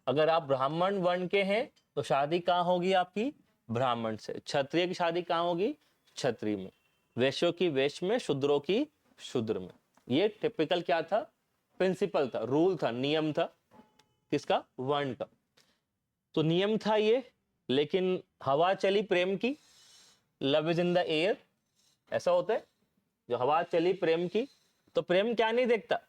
अगर आप ब्राह्मण वर्ण के हैं तो शादी कहां होगी आपकी, ब्राह्मण से। क्षत्रिय की शादी कहां होगी, क्षत्रिय में। वैश्यों की वैश्य में, शूद्रों की शूद्र में। ये टिपिकल क्या था, प्रिंसिपल था, रूल था, नियम था, किसका, वर्ण का। तो नियम था ये, लेकिन हवा चली प्रेम की, love is in the air, ऐसा होता है। जो हवा चली प्रेम की, तो प्रेम क्या नहीं देखता,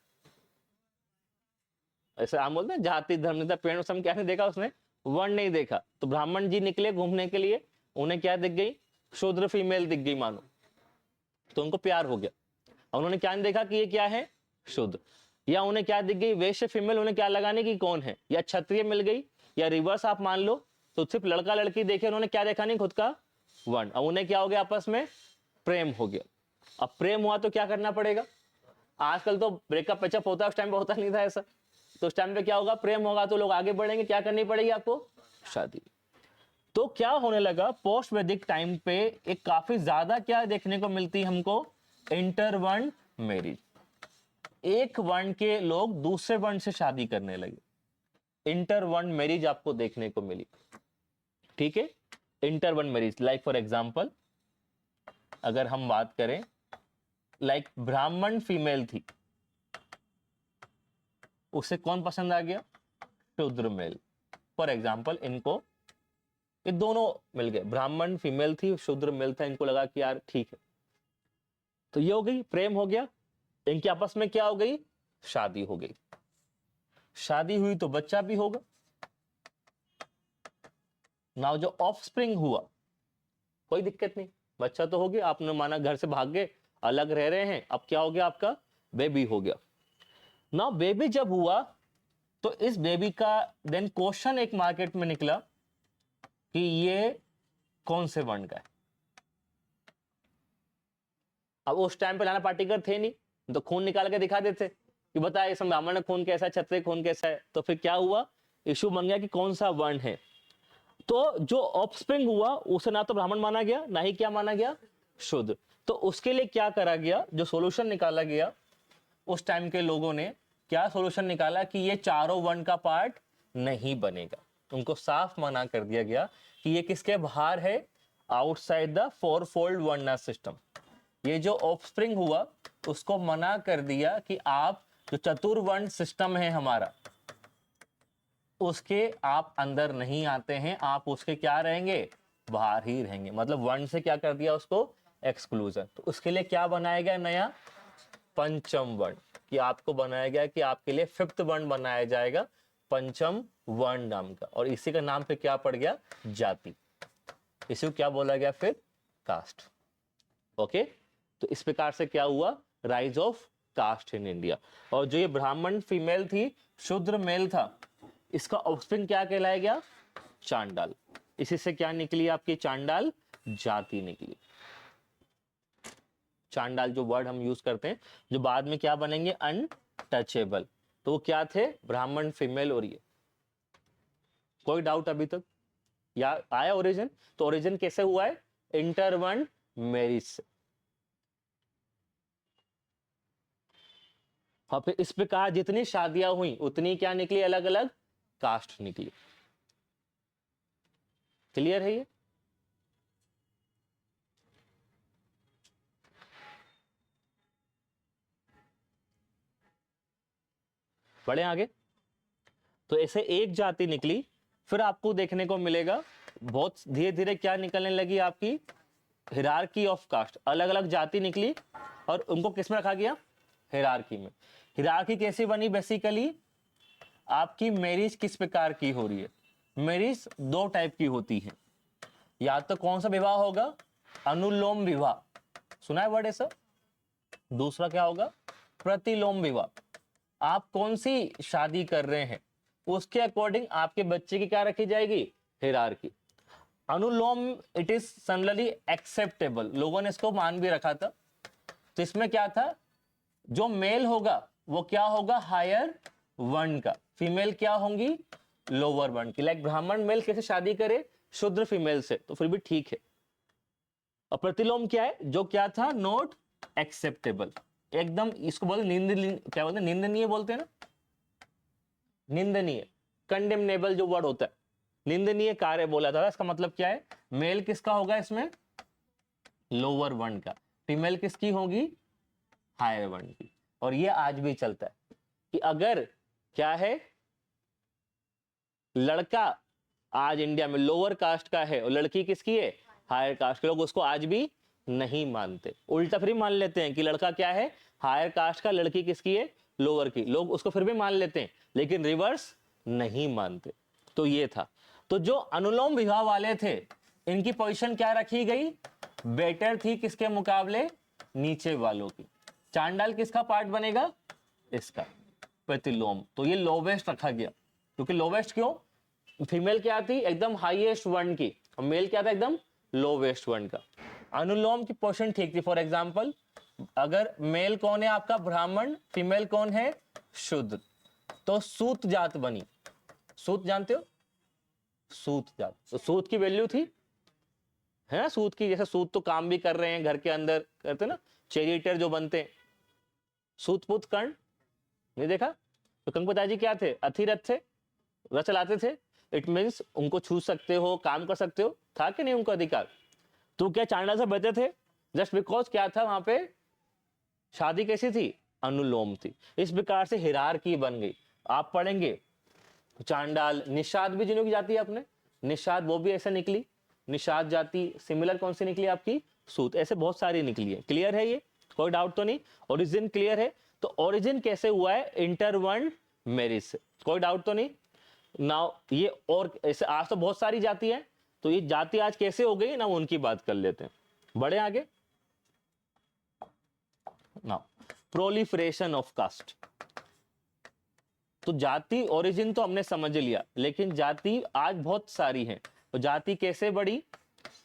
ऐसे हम बोलते हैं जाति धर्म नहीं था, पेड़ सम क्या नहीं देखा उसने, वर्ण नहीं देखा। तो ब्राह्मण जी निकले घूमने के लिए, उन्हें क्या दिख गई, शूद्र फीमेल दिख गई मानो, तो उनको प्यार हो गया। उन्होंने क्या नहीं देखा कि ये क्या है, शूद्र। या उन्हें क्या दिख गई, वैश्य फीमेल, उन्हें क्या लगाने की, कौन है, या क्षत्रिय मिल गई, या रिवर्स आप मान लो, तो सिर्फ लड़का लड़की देखे, उन्होंने क्या देखा नहीं, खुद का वर्ण। अब उन्हें क्या हो गया, आपस में प्रेम हो गया। अब प्रेम हुआ तो क्या करना पड़ेगा, आजकल तो ब्रेकअप पेचअप होता है, उस टाइम पे होता नहीं था ऐसा। तो उस टाइम पे क्या होगा, प्रेम होगा तो लोग आगे बढ़ेंगे, क्या करनी पड़ेगी आपको, शादी। तो क्या होने लगा, पोस्ट वैदिक टाइम पे एक काफी ज्यादा क्या देखने को मिलती हमको, इंटरवर्ण मैरिज। एक वर्ण के लोग दूसरे वर्ण से शादी करने लगे, इंटरवर्ण मैरिज आपको देखने को मिली। ठीक है, इंटरवर्ण मैरिज, लाइक फॉर एग्जांपल अगर हम बात करें, लाइक ब्राह्मण फीमेल थी, उसे कौन पसंद आ गया, शूद्र मेल। फॉर एग्जांपल इनको, ये दोनों मिल गए, ब्राह्मण फीमेल थी, शूद्र मेल था, इनको लगा कि यार ठीक है, तो ये हो गई, प्रेम हो गया, इनके आपस में क्या हो गई, शादी हो गई। शादी हुई तो बच्चा भी होगा। नाउ जो ऑफस्प्रिंग हुआ, कोई दिक्कत नहीं, बच्चा तो हो गया, आपने माना घर से भाग गए, अलग रह रहे हैं, अब क्या हो गया, आपका बेबी हो गया। नाउ बेबी जब हुआ तो इस बेबी का देन क्वेश्चन एक मार्केट में निकला कि ये कौन से वर्ण का है। अब उस टाइम पे नाना पाटेकर थे नहीं, तो खून निकाल के दिखा देते कि बता इसमें ब्राह्मण खून कैसा है, क्षत्रिय खून कैसा है। तो फिर क्या हुआ, इशू बन गया कि कौन सा वर्ण है। तो जो ऑफस्प्रिंग हुआ उसे ना तो ब्राह्मण माना गया, ना ही क्या माना गया, शूद्र। तो उसके लिए क्या करा गया, जो सॉल्यूशन निकाला गया, उस टाइम के लोगों ने क्या सॉल्यूशन निकाला कि ये चारों वर्ण का पार्ट नहीं बनेगा। उनको साफ मना कर दिया गया कि ये किसके बाहर है, outside the four fold varna system. ये जो ऑफस्प्रिंग हुआ उसको मना कर दिया कि आप जो चतुर्वर्ण सिस्टम है हमारा, उसके आप अंदर नहीं आते हैं, आप उसके क्या रहेंगे, बाहर ही रहेंगे। मतलब वर्ण से क्या कर दिया उसको, एक्सक्लूजन। तो उसके लिए क्या बनाया गया नया, पंचम वर्ण, कि आपको बनाया गया कि आपके लिए फिफ्थ वर्ण बनाया जाएगा, पंचम वर्ण नाम का। और इसी का नाम पे क्या पड़ गया, जाति। इसी को क्या बोला गया फिर, कास्ट। ओके, तो इस प्रकार से क्या हुआ, rise of caste in India. और जो ये ब्राह्मण फीमेल थी, शूद्र मेल था, इसका ऑफस्प्रिंग क्या कहलाया गया, चांडाल। इसी से क्या निकली आपकी, चांडाल जाति निकली। चांडाल जो वर्ड हम यूज करते हैं, जो बाद में क्या बनेंगे, अनटचेबल। तो वो क्या थे, ब्राह्मण फीमेल। और ये कोई डाउट अभी तक, या आया ओरिजिन। तो ओरिजिन कैसे हुआ है, इंटरवर्ण मैरिज से। और फिर इस प्रकार जितनी शादियां हुई उतनी क्या निकली, अलग अलग कास्ट निकली। क्लियर है ये, बढ़े आगे। तो ऐसे एक जाति निकली, फिर आपको देखने को मिलेगा बहुत धीरे धीरे क्या निकलने लगी, आपकी हिरार्की ऑफ कास्ट। अलग अलग जाति निकली और उनको किस में रखा गया, हिरार्की में। हिरार्की कैसी बनी, बेसिकली आपकी मैरिज किस प्रकार की हो रही है। मैरिज दो टाइप की होती है, या तो कौन सा विवाह होगा, अनुलोम विवाह, सुना है वर्ड ऐसा। दूसरा क्या होगा, प्रतिलोम विवाह। आप कौन सी शादी कर रहे हैं उसके अकॉर्डिंग आपके बच्चे की क्या रखी जाएगी, hierarchy. Anulom it is generally acceptable, लोगों ने इसको मान भी रखा था। तो इसमें क्या था, जो मेल होगा वो क्या होगा, हायर वर्ण का, फीमेल क्या होंगी, लोअर वर्ण की। लाइक ब्राह्मण मेल कैसे शादी करे, शूद्र फीमेल से, तो फिर भी ठीक है। और प्रतिलोम क्या है, जो क्या था, नॉट एक्सेप्टेबल, एकदम इसको बोलते निंदनीय, क्या बोलते हैं, निंदनीय बोलते हैं ना, निंदनीय, कंडेमनेबल जो वर्ड होता है, निंदनीय कार्य बोला था। इसका मतलब क्या है, मेल किसका होगा इसमें, लोअर वर्ण का, फीमेल किसकी होगी, हायर वर्ण की। और ये आज भी चलता है कि अगर क्या है, लड़का आज इंडिया में लोअर कास्ट का है और लड़की किसकी है, हायर कास्ट के, लोग उसको आज भी नहीं मानते। उल्टा फिर मान लेते हैं कि लड़का क्या है, हायर कास्ट का, लड़की किसकी है, लोअर की, लोग उसको फिर भी मान लेते हैं, लेकिन रिवर्स नहीं मानते। तो ये था। तो जो अनुलोम विवाह वाले थे, इनकी पोजीशन क्या रखी गई, बेटर थी किसके मुकाबले, नीचे वालों की। चांडाल किसका पार्ट बनेगा, इसका। प्रतिलोम, तो ये लोवेस्ट रखा गया, क्योंकि लोवेस्ट क्यों, फीमेल क्या थी एकदम हाईएस्ट वर्ण की और मेल क्या था एकदम लोवेस्ट वर्ण का। अनुलोम की पोजीशन ठीक थी। फॉर एग्जांपल अगर मेल कौन है आपका ब्राह्मण, फीमेल कौन है शूद्र, तो सूत जात बनी। सूत जानते हो, सूत जात, तो सूत की वैल्यू थी है ना, सूत की, जैसे सूत तो काम भी कर रहे हैं घर के अंदर करते ना, चैरियटर जो बनते हैं, सूत पुत कर्ण, नहीं देखा, तो कंकपता जी क्या थे, अथिरथ थे, रथ चलाते थे, इट मीन्स उनको छू सकते हो, काम कर सकते हो, था कि नहीं उनको अधिकार। तो क्या चांडाल से बचे थे जस्ट बिकॉज क्या था वहां पे, शादी कैसी थी, अनुलोम थी। इस प्रकार से हिरारकी बन गई। आप पढ़ेंगे चांडाल, निषाद भी जिन्हों की जाति है अपने, निषाद वो भी ऐसे निकली, निषाद जाति सिमिलर कौन सी निकली आपकी, सूत, ऐसे बहुत सारी निकली है। क्लियर है ये, कोई डाउट तो नहीं, ओरिजिन क्लियर है। तो ओरिजिन कैसे हुआ है, इंटरवन मैरिज से, कोई डाउट तो नहीं। नाउ ये और ऐसे आज तो बहुत सारी जाति है, तो ये जाति आज कैसे हो गई ना, उनकी बात कर लेते हैं, बड़े आगे। नाउ प्रोलिफरेशन ऑफ कास्ट, तो जाति ओरिजिन तो हमने समझ लिया, लेकिन जाति आज बहुत सारी है। तो जाति कैसे बढ़ी,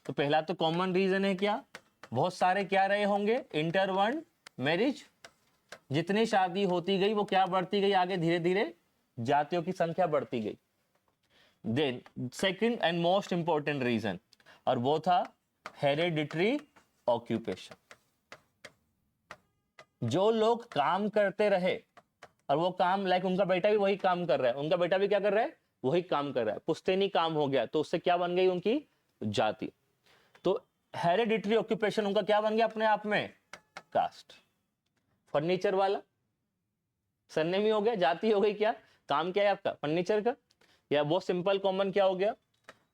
तो पहला तो कॉमन रीजन है क्या, बहुत सारे क्या रहे होंगे, इंटरवन मैरिज, जितनी शादी होती गई वो क्या बढ़ती गई आगे, धीरे धीरे जातियों की संख्या बढ़ती गई। Then second and most important reason, और वो था हेरिडिटरी ऑक्यूपेशन। जो लोग काम करते रहे और वो काम लाइक उनका बेटा भी वही काम कर रहा है, उनका बेटा भी क्या कर रहा है, वही काम कर रहा है, पुश्तैनी काम हो गया, तो उससे क्या बन गई उनकी जाति। तो हेरिडिटरी ऑक्यूपेशन उनका क्या बन गया अपने आप में, कास्ट। फर्नीचर वाला सरनेम ही हो गया, जाति हो गई, क्या काम क्या है आपका फर्नीचर का। या बहुत सिंपल कॉमन क्या हो गया,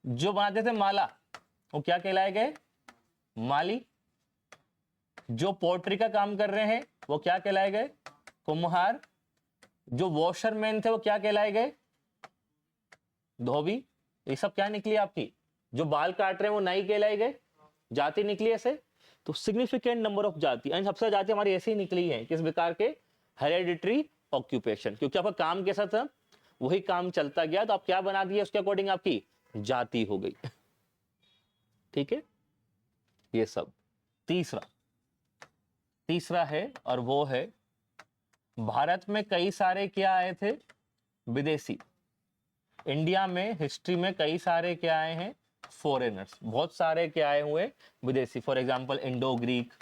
जो बनाते थे माला वो क्या कहलाए गए, माली। जो पोट्री का काम कर रहे हैं वो क्या कहलाए गए, कुम्हार। जो वॉशरमैन थे वो क्या कहलाए गए, धोबी। ये सब क्या निकली आपकी, जो बाल काट रहे हैं वो नाई कहलाए गए, जाति निकली ऐसे। तो सिग्निफिकेंट नंबर ऑफ जाति, एंड सबसे जाति हमारी ऐसी ही निकली है, किस प्रकार के, हेरिडिटरी ऑक्यूपेशन, क्योंकि आपका काम कैसा था, वही काम चलता गया, तो आप क्या बना दिए उसके अकॉर्डिंग आपकी जाति हो गई। ठीक है, ये सब। तीसरा है, और वो है भारत में कई सारे क्या आए थे, विदेशी। इंडिया में हिस्ट्री में कई सारे क्या आए हैं, फॉरेनर्स, बहुत सारे क्या आए हुए विदेशी। For example Indo Greek,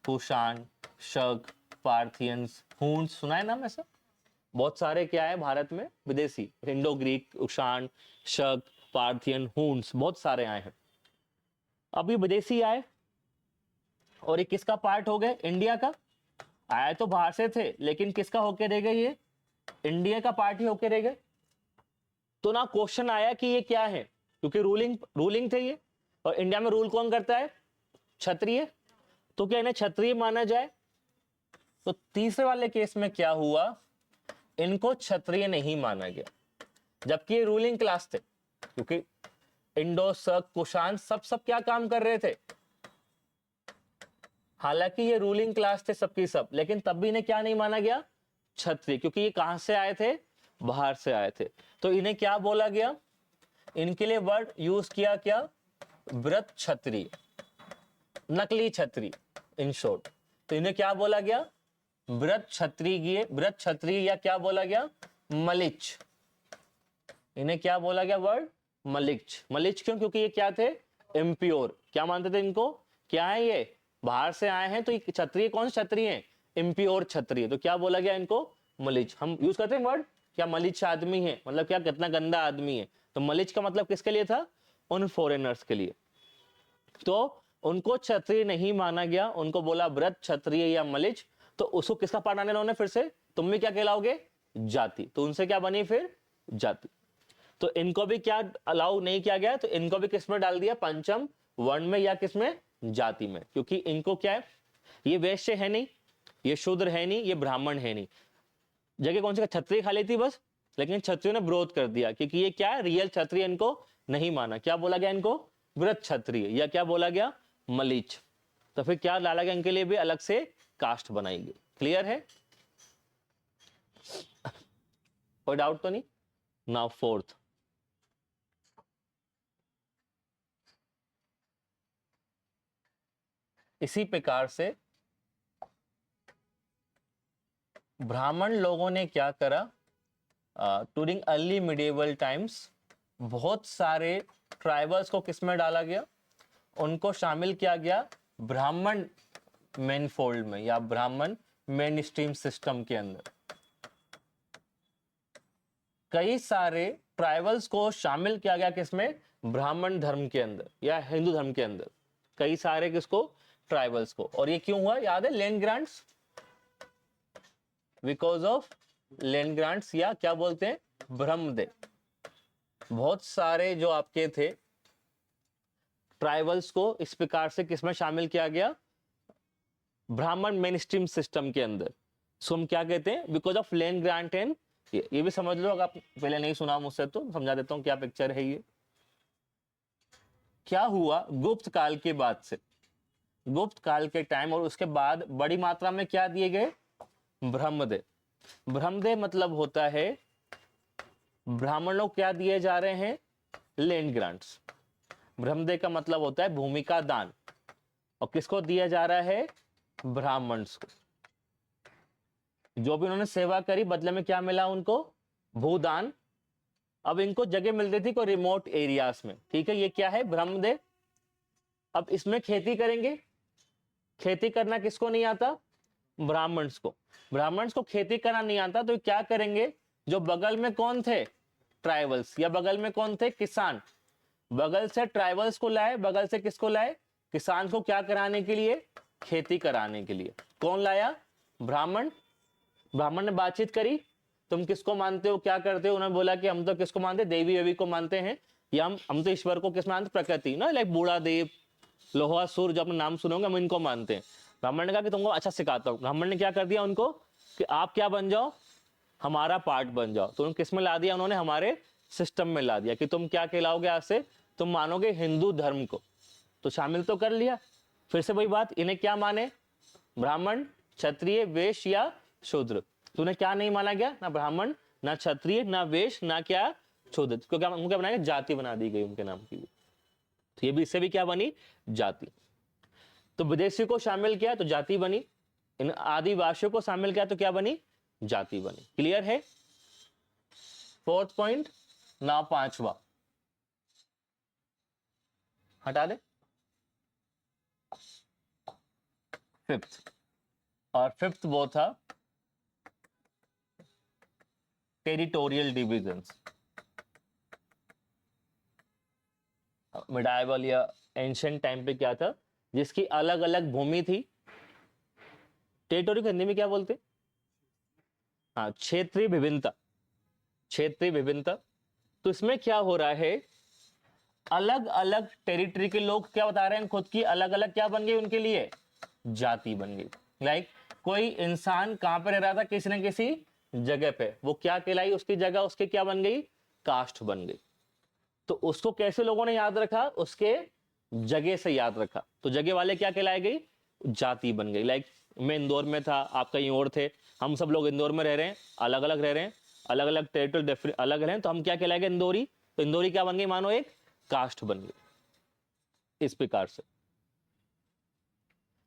Kushan, शक, पार्थियंस, हुन्स, सुना है नाम ऐसा, बहुत सारे क्या है भारत में विदेशी, इंडो ग्रीक, कुषाण, शक, पार्थियन, हुन्स, बहुत सारे आए हैं। अब ये विदेशी आए और ये किसका पार्ट हो गए, इंडिया का। आए तो बाहर से थे, लेकिन किसका होके रह गए, ये इंडिया का पार्ट ही होके रह गए। तो ना क्वेश्चन आया कि ये क्या है, क्योंकि रूलिंग थे ये, और इंडिया में रूल कौन करता है, क्षत्रिय, तो क्या इन्हें क्षत्रिय माना जाए। तो तीसरे वाले केस में क्या हुआ, इनको क्षत्रिय नहीं माना गया, जबकि ये रूलिंग क्लास थे, क्योंकि इंडो शक कुषाण सब क्या काम कर रहे थे, हालांकि ये रूलिंग क्लास थे सबकी सब, लेकिन तब भी इन्हें क्या नहीं माना गया, क्षत्रिय, क्योंकि ये कहां से आए थे, बाहर से आए थे। तो इन्हें क्या बोला गया, इनके लिए वर्ड यूज किया क्या, व्रत क्षत्रिय, नकली क्षत्रिय इन शॉर्ट। तो इन्हें क्या बोला गया, व्रत क्षत्रिय, या क्या बोला गया, मलिच। इन्हें क्या बोला गया वर्ड, मलिच क्यों, क्योंकि ये क्या थे, इम्प्योर, क्या मानते थे इनको, क्या है ये बाहर से आए हैं, तो ये क्षत्रिय कौन से क्षत्रिय हैं, इम्प्योर क्षत्रिय, तो क्या बोला गया इनको मलिच। हम यूज करते हैं वर्ड, क्या मलिच आदमी है, मतलब क्या कितना गंदा आदमी है, तो मलिच का मतलब किसके लिए था, उन फॉरेनर्स के लिए। तो उनको क्षत्रिय नहीं माना गया, उनको बोला व्रत क्षत्रिय या मलिच। तो उसको किसका पार्ट आने उन्होंने, फिर से तुम भी क्या कहलाओगे, जाति, तो उनसे क्या बनी फिर जाति। तो इनको भी क्या अलाउ नहीं किया गया, तो इनको भी किस में डाल दिया, पंचम वर्ण में, या किसमें, जाति में, क्योंकि इनको क्या है, ये वैश्य है नहीं, ये शूद्र है नहीं, ये ब्राह्मण है नहीं, जगह कौन सी क्षत्रिय खा लेती बस, लेकिन क्षत्रियों ने विरोध कर दिया, क्योंकि ये क्या है, रियल क्षत्रिय इनको नहीं माना। क्या बोला गया इनको, व्रत क्षत्रिय, या क्या बोला गया, मलिच। तो फिर क्या डाला गया, इनके लिए भी अलग से कास्ट बनाई गई। क्लियर है। कोई डाउट तो नहीं? नाउ फोर्थ, इसी प्रकार से ब्राह्मण लोगों ने क्या करा, डूरिंग अर्ली मिडिएवल टाइम्स बहुत सारे ट्राइबल्स को किसमें डाला गया, उनको शामिल किया गया ब्राह्मण मेन फोल्ड में या ब्राह्मण मेन स्ट्रीम सिस्टम के अंदर। कई सारे ट्राइबल्स को शामिल किया गया किसमें, ब्राह्मण धर्म के अंदर या हिंदू धर्म के अंदर, कई सारे किसको, ट्राइबल्स को। और ये क्यों हुआ, याद है, land grants, because of land grants या क्या बोलते हैं, ब्रह्मदे। बहुत सारे जो आपके थे ट्राइबल्स को इस प्रकार से किसमें शामिल किया गया, ब्राह्मण मेन स्ट्रीम सिस्टम के अंदर। सो हम क्या कहते हैं, because of land grant and, ये भी समझ लो, अगर आप पहले नहीं सुना मुझसे तो समझा देता हूं क्या पिक्चर है ये। क्या हुआ गुप्त काल के बाद से, गुप्त काल के टाइम और उसके बाद बड़ी मात्रा में क्या दिए गए, ब्रह्मदे। ब्रह्मदे मतलब होता है ब्राह्मणों को क्या दिए जा रहे हैं, लैंड ग्रांट्स। ब्रह्मदे का मतलब होता है भूमि का दान, और किसको दिया जा रहा है, ब्राह्मण्स को। जो भी उन्होंने सेवा करी बदले में क्या मिला उनको, भूदान। अब इनको जगह मिलती थी कोई रिमोट एरियाज में, ठीक है, ये क्या है, ब्रह्मदे। अब इसमें खेती करेंगे, खेती करना किसको नहीं आता, ब्राह्मण्स को। ब्राह्मण्स को खेती करना नहीं आता तो क्या करेंगे, जो बगल में कौन थे, ट्राइबल्स, या बगल में कौन थे, किसान। बगल से ट्राइबल्स को लाए, बगल से किसको लाए, किसान को, क्या कराने के लिए, खेती कराने के लिए। कौन लाया, ब्राह्मण। ब्राह्मण ने बातचीत करी, तुम किसको मानते हो, क्या करते हो, उन्होंने बोला कि हम तो किसको मानते, देवी देवी को मानते हैं, या हम तो ईश्वर को किस मानते, प्रकृति ना, लाइक बूढ़ा देव, लोहा सुर, जो अपना नाम सुनोगे हम इनको मानते हैं। ब्राह्मण ने कहा कि तुमको अच्छा सिखाता हूँ। ब्राह्मण ने क्या कर दिया उनको कि आप क्या बन जाओ, हमारा पार्ट बन जाओ। तो किस में ला दिया उन्होंने, हमारे सिस्टम में ला दिया कि तुम क्या कहलाओगे, आज से तुम मानोगे हिंदू धर्म को। तो शामिल तो कर लिया। फिर से वही बात, इन्हें क्या माने, ब्राह्मण, क्षत्रिय, वैश्य या शूद्र। तो उन्हें क्या नहीं माना गया, ना ब्राह्मण, ना क्षत्रिय, ना वैश्य, ना क्या शूद्र। क्योंकि उनको क्या बनाया, जाति बना दी गई उनके नाम की। तो ये भी इससे भी क्या बनी, जाति। तो विदेशी को शामिल किया तो जाति बनी, इन आदिवासियों को शामिल किया तो क्या बनी, जाति बनी। क्लियर है, फोर्थ पॉइंट। ना पांचवा हटा दे, फिफ्थ। और फिफ्थ वो था टेरिटोरियल डिविजन्स। मिडाइवल या एंशिएंट टाइम पे क्या था, जिसकी अलग अलग भूमि थी। टेरिटोरी को हिंदी में क्या बोलते, हाँ, क्षेत्रीय विभिन्नता, क्षेत्रीय विभिन्नता। तो इसमें क्या हो रहा है, अलग अलग टेरिटरी के लोग क्या बता रहे हैं, खुद की अलग अलग क्या बन गई उनके लिए, जाति बन गई। लाइक कोई इंसान कहां पे रह रहा था, किसी न किसी जगह पे, वो क्या कहलाई, उसकी जगह उसके क्या बन गई, कास्ट बन गई। तो उसको कैसे लोगों ने याद रखा, उसके जगह से याद रखा। तो जगह वाले क्या कहलाए गई, जाति बन गई। लाइक मैं इंदौर में था, आप कहीं और थे, हम सब लोग इंदौर में रह रहे हैं, अलग अलग रह रहे हैं, अलग अलग टेरिटोरियल अलग रहे हैं, तो हम क्या कहलाएंगे, इंदौरी। तो इंदौरी क्या बन गई, मानो एक कास्ट बन गई। इस प्रकार से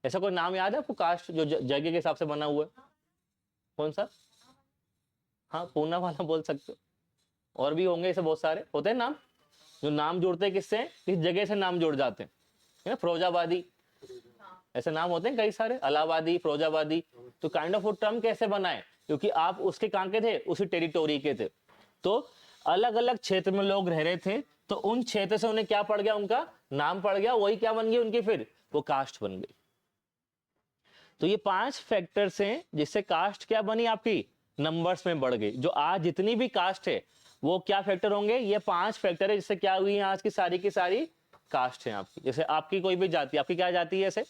ऐसा कोई नाम याद है आपको, कास्ट जो जगह के हिसाब से बना हुआ है, कौन सा, हाँ, पूना वाला बोल सकते हो, और भी होंगे ऐसे बहुत सारे होते हैं नाम, जो नाम जोड़ते हैं किससे, किस जगह से नाम जुड़ जाते हैं, है ना, फिरोजाबादी, ऐसे नाम होते हैं कई सारे, इलाहाबादी, फिरोजाबादी। तो काइंड ऑफ वो टर्म कैसे बनाए, क्योंकि आप उसके कहां के थे, उसी टेरिटोरी के थे। तो अलग अलग क्षेत्र में लोग रह रहे थे, तो उन क्षेत्र से उन्हें क्या पड़ गया, उनका नाम पड़ गया, वही क्या बन गई उनकी, फिर वो कास्ट बन गई। तो ये 5 फैक्टर्स हैं जिससे कास्ट क्या बनी, आपकी नंबर्स में बढ़ गई। जो आज जितनी भी कास्ट है वो क्या फैक्टर होंगे, ये 5 फैक्टर है जिससे क्या हुई है, आज की सारी कास्ट है आपकी। जैसे आपकी कोई भी जाति, आपकी क्या जाति है, ऐसे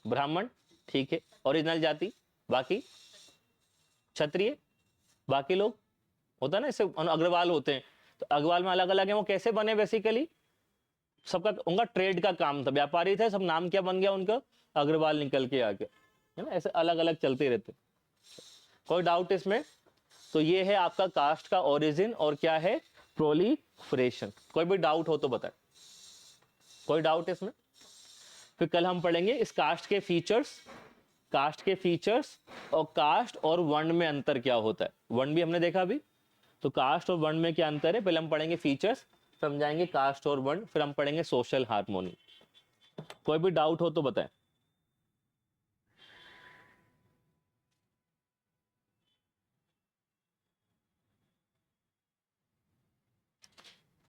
ब्राह्मण, ठीक है, ओरिजिनल जाति, बाकी क्षत्रिय, बाकी लोग होता है ना, ऐसे अग्रवाल होते हैं, तो अग्रवाल में अलग अलग है, वो कैसे बने, बेसिकली सबका उनका ट्रेड का काम था, व्यापारी थे सब, नाम क्या बन गया उनका, अग्रवाल निकल के आ गया, है ना, ऐसे अलग अलग चलते रहते। कोई डाउट इसमें, तो ये है आपका कास्ट का ओरिजिन और क्या है, प्रोलिफरेशन। कोई भी डाउट हो तो बताए, कोई डाउट है इसमें? फिर कल हम पढ़ेंगे इस कास्ट के फीचर्स, कास्ट के फीचर्स और कास्ट और वर्ण में अंतर क्या होता है। वर्ण भी हमने देखा अभी, तो कास्ट और वर्ण में क्या अंतर है, पहले हम पढ़ेंगे फीचर्स, समझाएंगे कास्ट और वर्ण, फिर हम पढ़ेंगे सोशल हार्मोनी। कोई भी डाउट हो तो बताएं।